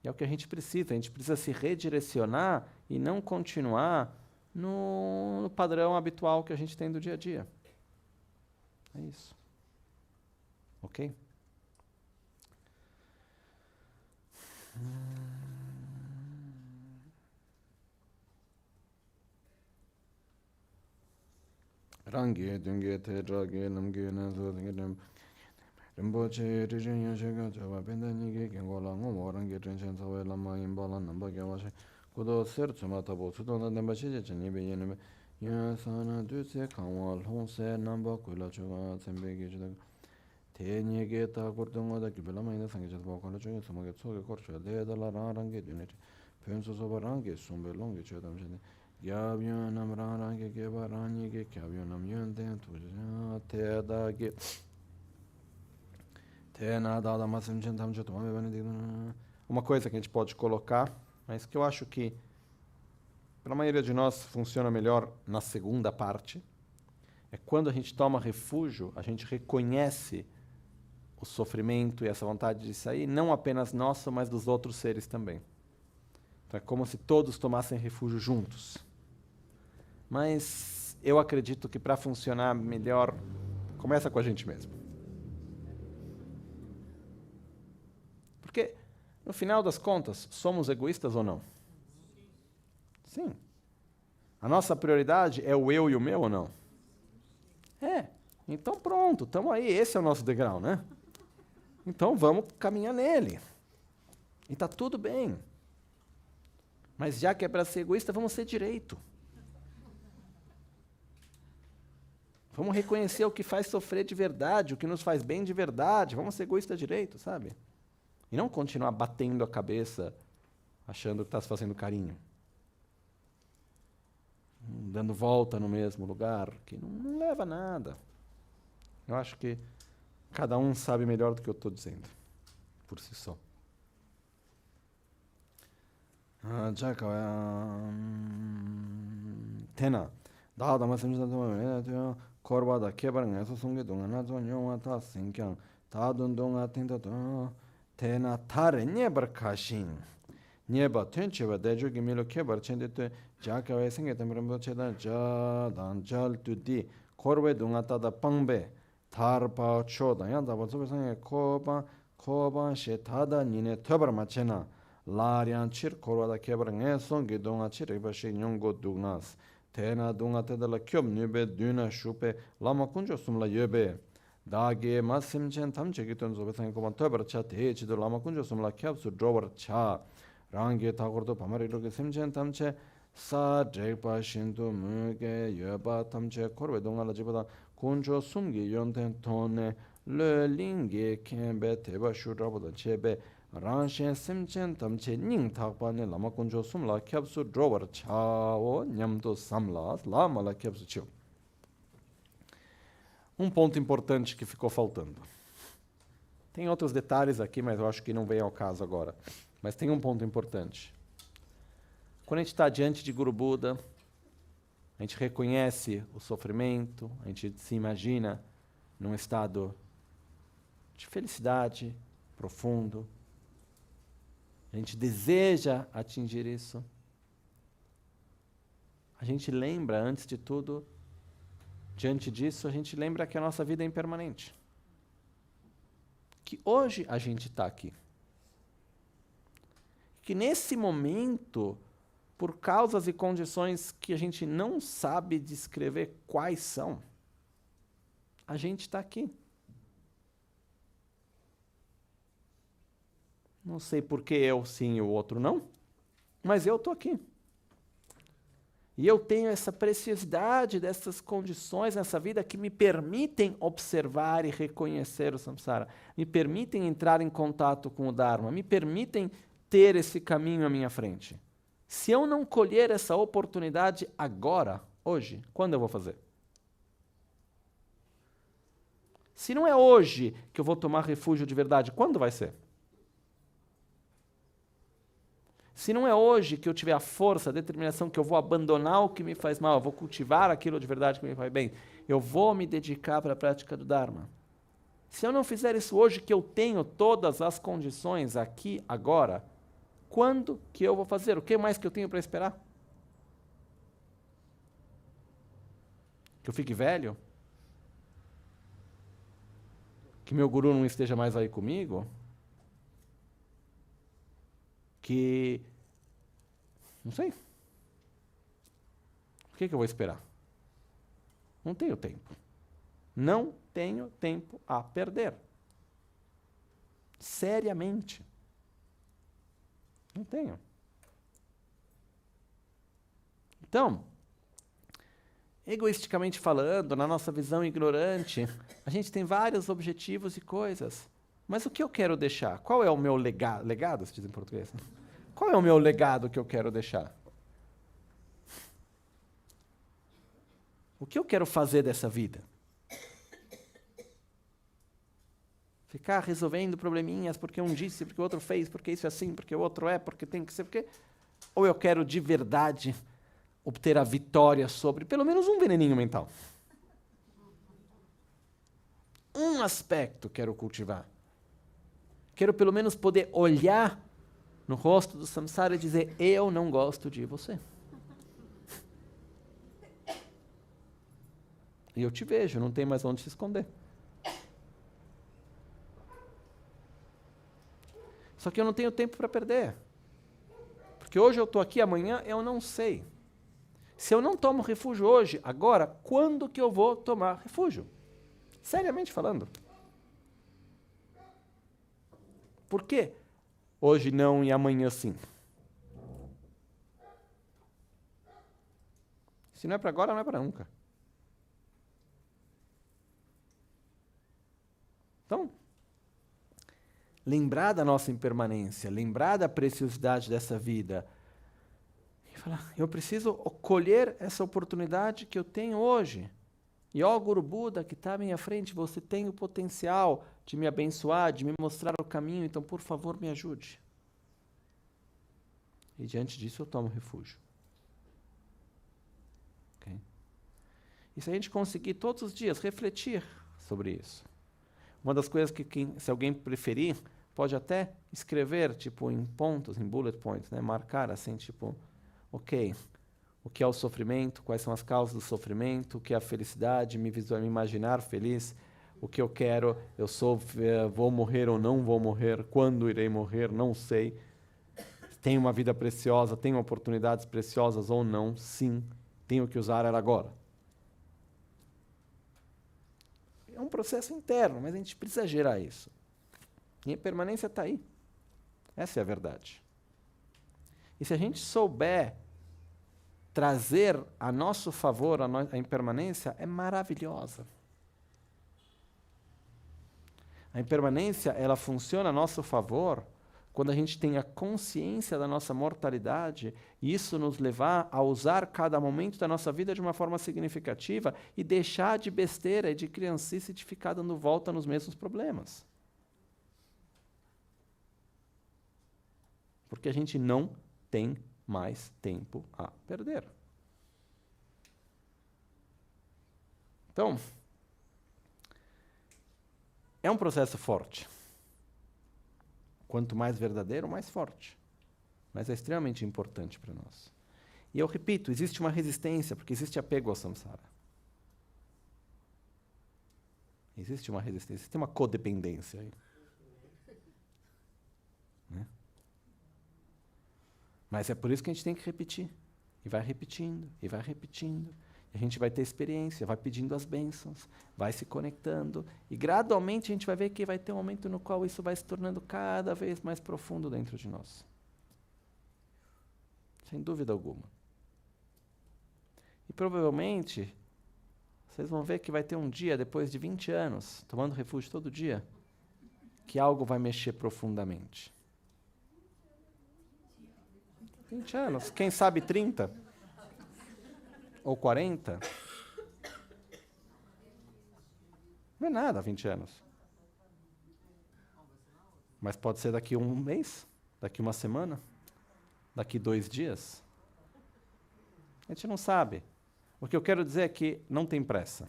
E é o que a gente precisa se redirecionar e não continuar no padrão habitual que a gente tem do dia a dia. É isso. Ok? Rangi, dungi, te, dragi, namgi, nazo, dungi, rinpoche, rizhin, yashika, chava, penda, nigi, kengola, ngomo, rangi, rinchen, sawe, lama, imbala, namba, gyawashe, kudo, ser, tsuma, tabo, tsudona, nemba, shije, chanibe, yenebe, yasana, dutse, kangwa, lhonse, namba, kuila, chuga, tsembe, gichidaga, te, nyege, ta, kurdunga, da, kibela, maina, sangi, chasba, kala, chuga, samage, tsoge, korchua, le, dala, rangi, duniti, pensu, soba, rangi, sumbe, longi, chodam, shide, gyabyon, nam, rangi, geba, rangi, ge, gyabyon, nam, yun, ten, tuja, te, da, ge, uma coisa que a gente pode colocar, mas que eu acho que para a maioria de nós funciona melhor na segunda parte, é quando a gente toma refúgio, a gente reconhece o sofrimento e essa vontade de sair, não apenas nosso, mas dos outros seres também. Então é como se todos tomassem refúgio juntos. Mas eu acredito que para funcionar melhor, começa com a gente mesmo. Porque, no final das contas, somos egoístas ou não? Sim. A nossa prioridade é o eu e o meu ou não? É. Então pronto, estamos aí, esse é o nosso degrau, né? Então vamos caminhar nele. E está tudo bem. Mas já que é para ser egoísta, vamos ser direito. Vamos reconhecer o que faz sofrer de verdade, o que nos faz bem de verdade. Vamos ser egoísta direito, sabe? E não continuar batendo a cabeça, achando que está se fazendo carinho. Dando volta no mesmo lugar, que não leva a nada. Eu acho que cada um sabe melhor do que eu estou dizendo, por si só. Tena, dada mas Korbada kebarang eso sungi dunga na zon yongwa ta sinkyang ta dun dunga tinta dun tena tare nyebar kashin nyeba tencheba dejo gimilo kebar chende tu jakawe singe tamrambo chedan jadan jal tu di korbe dunga ta da pangbe tar pa chodan yan da bozo sange koban she tada nine tobar machena laryan chir korbada kebarang eso sungi dunga chir ibashi nyongo dugnas tena dunga tedala kyom nyube duna shupe lama kunjo sumla yebe dage masimchen tamchegiton zobesan koban tobar cha techido lama kunjo sumla kyapsu drobar cha rangi tagordo pamariloge simchen tamche sa drekpa shintu muge yeba tamche korbe dunga la jibada kunjo sumgi yonten tone le linge kembe teba shuraboda chebe Ranshen simchen tamche ning takpa ne lama kunjo sumla kyapsu drobar chao nyamdo samla lama la kyapsu chio. Ponto importante que ficou faltando. Tem outros detalhes aqui, mas eu acho que não vem ao caso agora. Mas tem um ponto importante. Quando a gente está diante de Guru Buda, a gente reconhece o sofrimento, a gente se imagina num estado de felicidade profundo, a gente deseja atingir isso. A gente lembra, antes de tudo, diante disso, a gente lembra que a nossa vida é impermanente. Que hoje a gente está aqui. Que nesse momento, por causas e condições que a gente não sabe descrever quais são, a gente está aqui. Não sei por que eu sim e o outro não, mas eu estou aqui. E eu tenho essa preciosidade dessas condições nessa vida que me permitem observar e reconhecer o samsara, me permitem entrar em contato com o Dharma, me permitem ter esse caminho à minha frente. Se eu não colher essa oportunidade agora, hoje, quando eu vou fazer? Se não é hoje que eu vou tomar refúgio de verdade, quando vai ser? Se não é hoje que eu tiver a força, a determinação, que eu vou abandonar o que me faz mal, eu vou cultivar aquilo de verdade que me faz bem, eu vou me dedicar para a prática do Dharma. Se eu não fizer isso hoje, que eu tenho todas as condições aqui, agora, quando que eu vou fazer? O que mais que eu tenho para esperar? Que eu fique velho? Que meu guru não esteja mais aí comigo? Que, não sei, o que eu vou esperar? Não tenho tempo. Não tenho tempo a perder. Seriamente. Não tenho. Então, egoisticamente falando, na nossa visão ignorante, a gente tem vários objetivos e coisas. Mas o que eu quero deixar? Qual é o meu legado? Legado, se diz em português. Qual é o meu legado que eu quero deixar? O que eu quero fazer dessa vida? Ficar resolvendo probleminhas porque um disse, porque o outro fez, porque isso é assim, porque o outro é, porque tem que ser, porque... Ou eu quero de verdade obter a vitória sobre pelo menos um veneninho mental? Um aspecto quero cultivar. Quero pelo menos poder olhar no rosto do samsara e dizer, eu não gosto de você. E eu te vejo, não tem mais onde se esconder. Só que eu não tenho tempo para perder. Porque hoje eu estou aqui, amanhã eu não sei. Se eu não tomo refúgio hoje, agora, quando que eu vou tomar refúgio? Seriamente falando. Por quê? hoje não e amanhã sim? Se não é para agora, não é para nunca. Então, lembrar da nossa impermanência, lembrar da preciosidade dessa vida, e falar, eu preciso colher essa oportunidade que eu tenho hoje. E ó, Guru Buda, que está à minha frente, você tem o potencial de me abençoar, de me mostrar o caminho, então, por favor, me ajude. E diante disso, eu tomo refúgio. Okay? E se a gente conseguir todos os dias refletir sobre isso, uma das coisas que, se alguém preferir, pode até escrever, tipo, em pontos, em bullet points, né? Marcar assim, tipo, ok, o que é o sofrimento, quais são as causas do sofrimento, o que é a felicidade, me imaginar feliz, o que eu quero, vou morrer ou não vou morrer, quando irei morrer, não sei. Tenho uma vida preciosa, tenho oportunidades preciosas ou não, sim, tenho que usar ela agora. É um processo interno, mas a gente precisa gerar isso. E a permanência está aí. Essa é a verdade. E se a gente souber trazer a nosso favor a impermanência, é maravilhosa. A impermanência, ela funciona a nosso favor quando a gente tem a consciência da nossa mortalidade e isso nos levar a usar cada momento da nossa vida de uma forma significativa e deixar de besteira e de criancice de ficar dando volta nos mesmos problemas. Porque a gente não tem mais tempo a perder. Então, é um processo forte. Quanto mais verdadeiro, mais forte. Mas é extremamente importante para nós. E eu repito, existe uma resistência, porque existe apego ao samsara. Existe uma resistência, tem uma codependência aí. Né? Mas é por isso que a gente tem que repetir. E vai repetindo, e vai repetindo. E a gente vai ter experiência, vai pedindo as bênçãos, vai se conectando. E gradualmente a gente vai ver que vai ter um momento no qual isso vai se tornando cada vez mais profundo dentro de nós. Sem dúvida alguma. E provavelmente, vocês vão ver que vai ter um dia, depois de 20 anos, tomando refúgio todo dia, que algo vai mexer profundamente. 20 anos, quem sabe 30? Ou 40? Não é nada 20 anos. Mas pode ser daqui um mês, daqui uma semana, daqui 2 dias. A gente não sabe. O que eu quero dizer é que não tem pressa.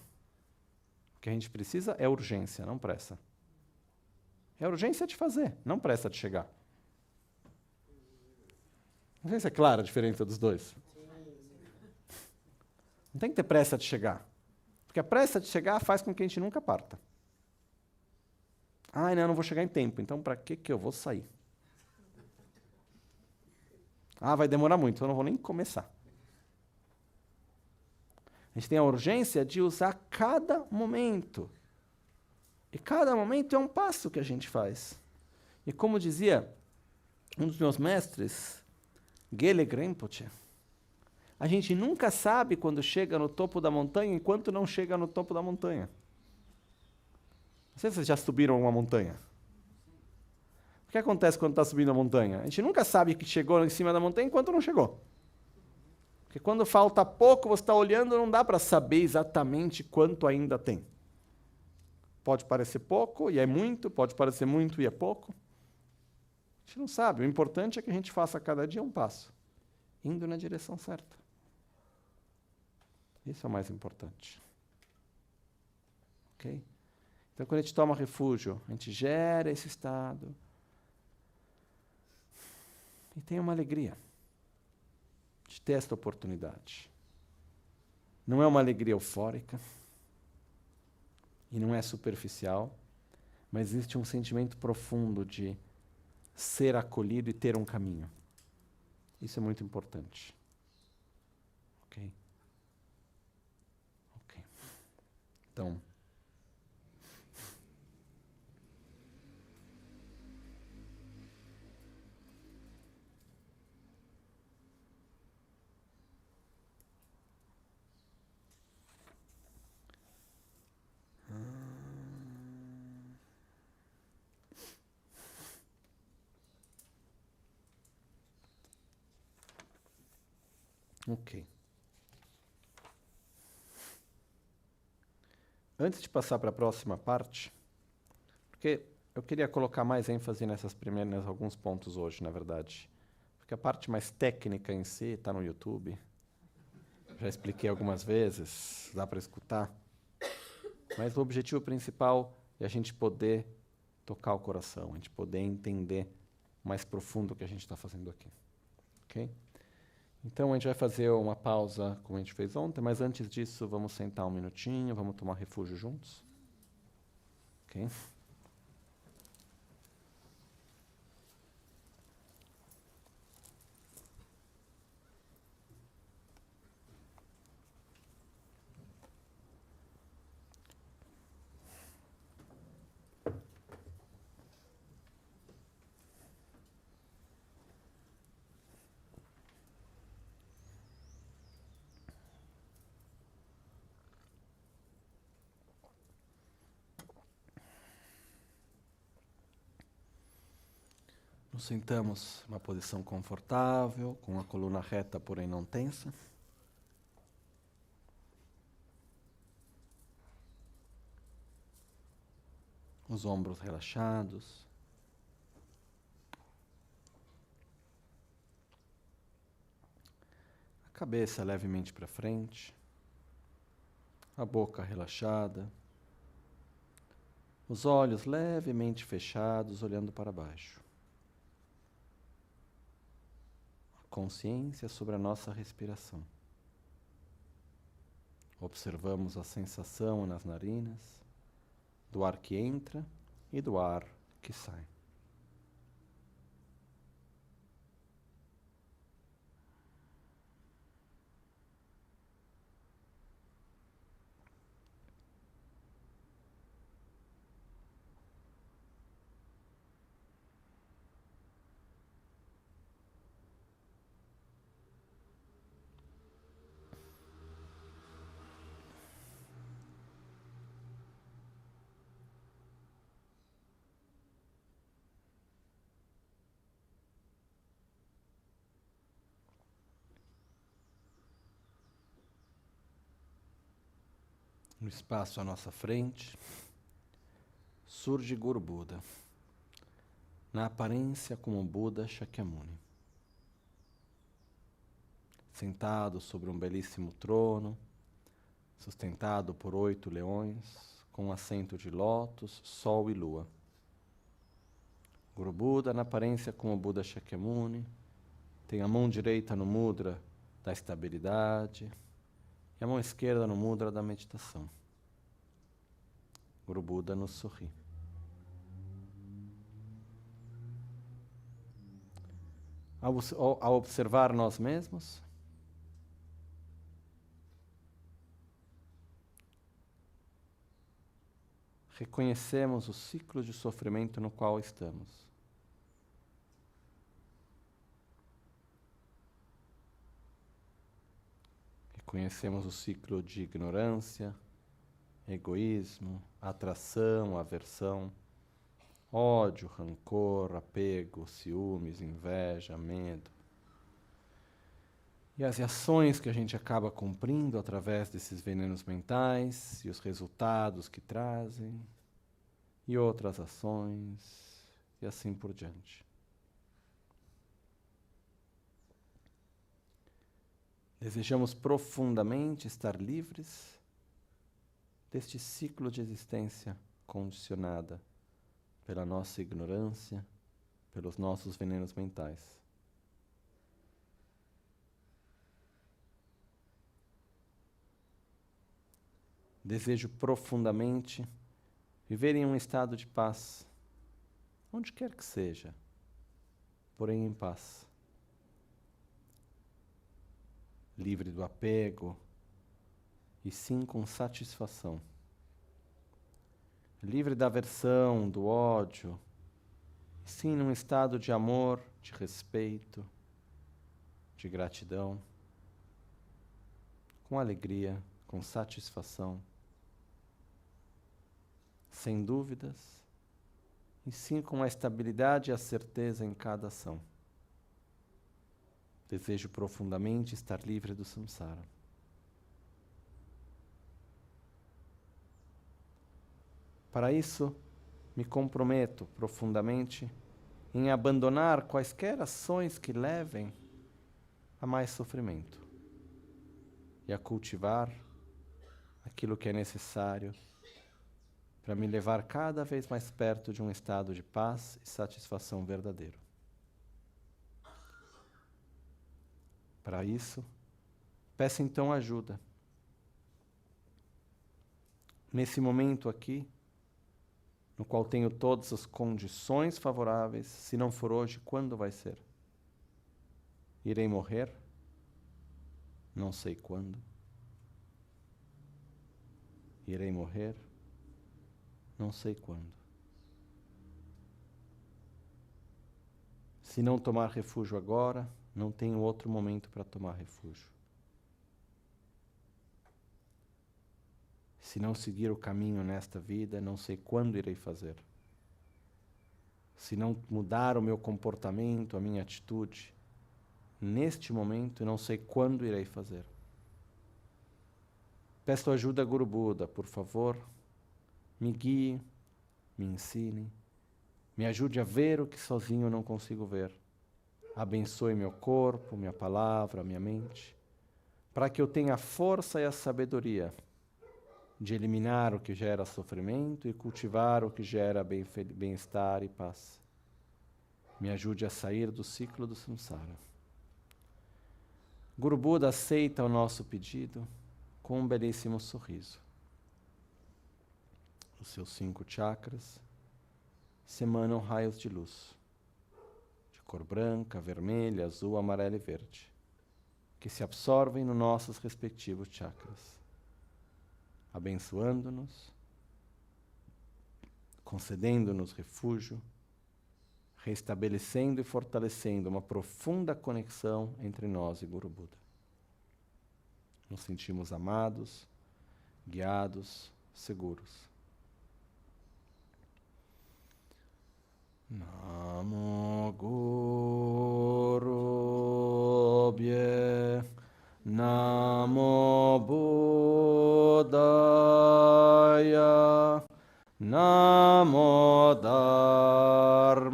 O que a gente precisa é urgência, não pressa. É urgência de fazer, não pressa de chegar. Não sei se é clara a diferença dos dois. Não tem que ter pressa de chegar. Porque a pressa de chegar faz com que a gente nunca parta. Ah, não vou chegar em tempo, então para que eu vou sair? Ah, vai demorar muito, então eu não vou nem começar. A gente tem a urgência de usar cada momento. E cada momento é um passo que a gente faz. E como dizia um dos meus mestres, Gelek Rinpoche, a gente nunca sabe quando chega no topo da montanha enquanto não chega no topo da montanha. Não sei se vocês já subiram uma montanha. O que acontece quando está subindo a montanha? A gente nunca sabe que chegou em cima da montanha enquanto não chegou. Porque quando falta pouco, você está olhando, não dá para saber exatamente quanto ainda tem. Pode parecer pouco e é muito, pode parecer muito e é pouco. A gente não sabe. O importante é que a gente faça cada dia um passo, indo na direção certa. Isso é o mais importante. Ok? Então, quando a gente toma refúgio, a gente gera esse estado e tem uma alegria de ter esta oportunidade. Não é uma alegria eufórica e não é superficial, mas existe um sentimento profundo de ser acolhido e ter um caminho. Isso é muito importante. Ok? Ok. Então, Ok. Antes de passar para a próxima parte, porque eu queria colocar mais ênfase nessas primeiras alguns pontos hoje, na verdade. Porque a parte mais técnica em si está no YouTube. Já expliquei algumas vezes, dá para escutar. Mas o objetivo principal é a gente poder tocar o coração, a gente poder entender mais profundo o que a gente está fazendo aqui. Ok? Então a gente vai fazer uma pausa, como a gente fez ontem, mas antes disso, vamos sentar um minutinho, vamos tomar refúgio juntos. Ok? Nos sentamos numa posição confortável, com a coluna reta, porém não tensa. Os ombros relaxados. A cabeça levemente para frente. A boca relaxada. Os olhos levemente fechados, olhando para baixo. Consciência sobre a nossa respiração. Observamos a sensação nas narinas, do ar que entra e do ar que sai. No espaço à nossa frente, surge Guru Buda, na aparência como Buda Shakyamuni. Sentado sobre um belíssimo trono, sustentado por 8 leões, com um assento de lótus, sol e lua. Guru Buda, na aparência como Buda Shakyamuni, tem a mão direita no mudra da estabilidade e a mão esquerda no mudra da meditação. Guru Buda nos sorri. Ao observar nós mesmos, reconhecemos o ciclo de sofrimento no qual estamos. Reconhecemos o ciclo de ignorância, egoísmo, atração, aversão, ódio, rancor, apego, ciúmes, inveja, medo. E as ações que a gente acaba cumprindo através desses venenos mentais e os resultados que trazem, e outras ações, e assim por diante. Desejamos profundamente estar livres deste ciclo de existência condicionada pela nossa ignorância, pelos nossos venenos mentais. Desejo profundamente viver em um estado de paz, onde quer que seja, porém em paz. Livre do apego, e sim com satisfação. Livre da aversão, do ódio, e sim num estado de amor, de respeito, de gratidão, com alegria, com satisfação, sem dúvidas, e sim com a estabilidade e a certeza em cada ação. Desejo profundamente estar livre do samsara. Para isso, me comprometo profundamente em abandonar quaisquer ações que levem a mais sofrimento e a cultivar aquilo que é necessário para me levar cada vez mais perto de um estado de paz e satisfação verdadeiro. Para isso, peço então ajuda. Nesse momento aqui, no qual tenho todas as condições favoráveis, se não for hoje, quando vai ser? Irei morrer? Não sei quando. Irei morrer? Não sei quando. Se não tomar refúgio agora, não tenho outro momento para tomar refúgio. Se não seguir o caminho nesta vida, não sei quando irei fazer. Se não mudar o meu comportamento, a minha atitude, neste momento, não sei quando irei fazer. Peço ajuda a Guru Buda, por favor, me guie, me ensine, me ajude a ver o que sozinho eu não consigo ver. Abençoe meu corpo, minha palavra, minha mente, para que eu tenha a força e a sabedoria de eliminar o que gera sofrimento e cultivar o que gera bem-estar e paz. Me ajude a sair do ciclo do samsara. Guru Buda aceita o nosso pedido com um belíssimo sorriso. Os seus 5 chakras se emanam raios de luz, de cor branca, vermelha, azul, amarela e verde, que se absorvem nos nossos respectivos chakras, abençoando-nos, concedendo-nos refúgio, restabelecendo e fortalecendo uma profunda conexão entre nós e Guru Buda. Nos sentimos amados, guiados, seguros. Namo Guru Bhye, Namo Buddhaya, Namo Dharmaya,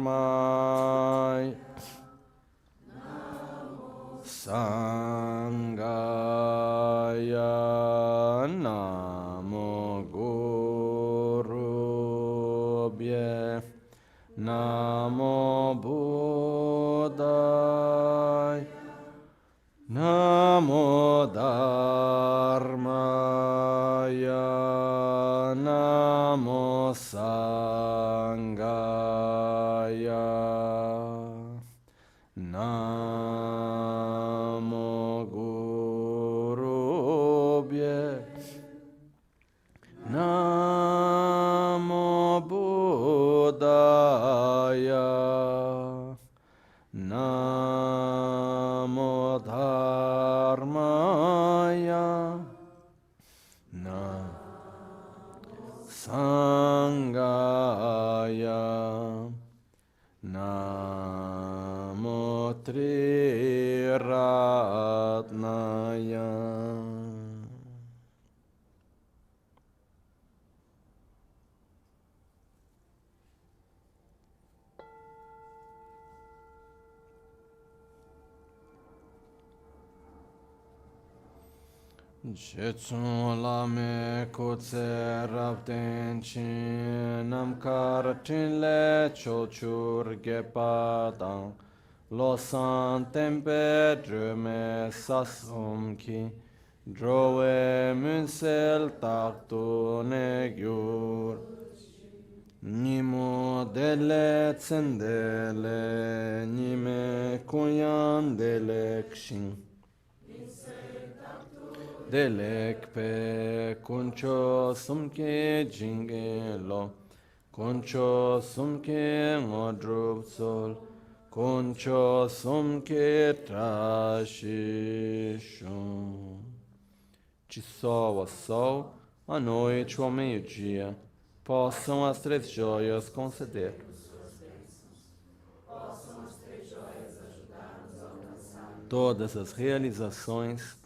Sangaya, Namo Guru Bhye, Namo Buddhaya, Namo Dharmaya, Namo Sangaya, Namo Guru Bhye, Namo Buddhaya, Namo Dharmaya, Namo Sangaya, Namo Triratnaya. Jetsun lame kutse rapten chin namkar tin le chochur gepadang losan tempe drume sasum ki drowe munsel taktu negyur nimo dele tsendele nime kunyan dele kshin Delekpe kuncho sumke jingelo, kuncho sumke ngodrup sol, kuncho sumke trashishun. De sol a sol, à noite ou ao meio-dia, possam as 3 joias conceder. todas as realizações,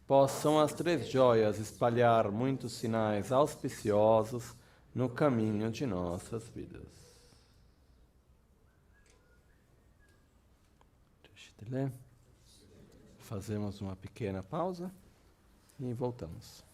possam as três joias espalhar muitos sinais auspiciosos no caminho de nossas vidas. Fazemos uma pequena pausa e voltamos.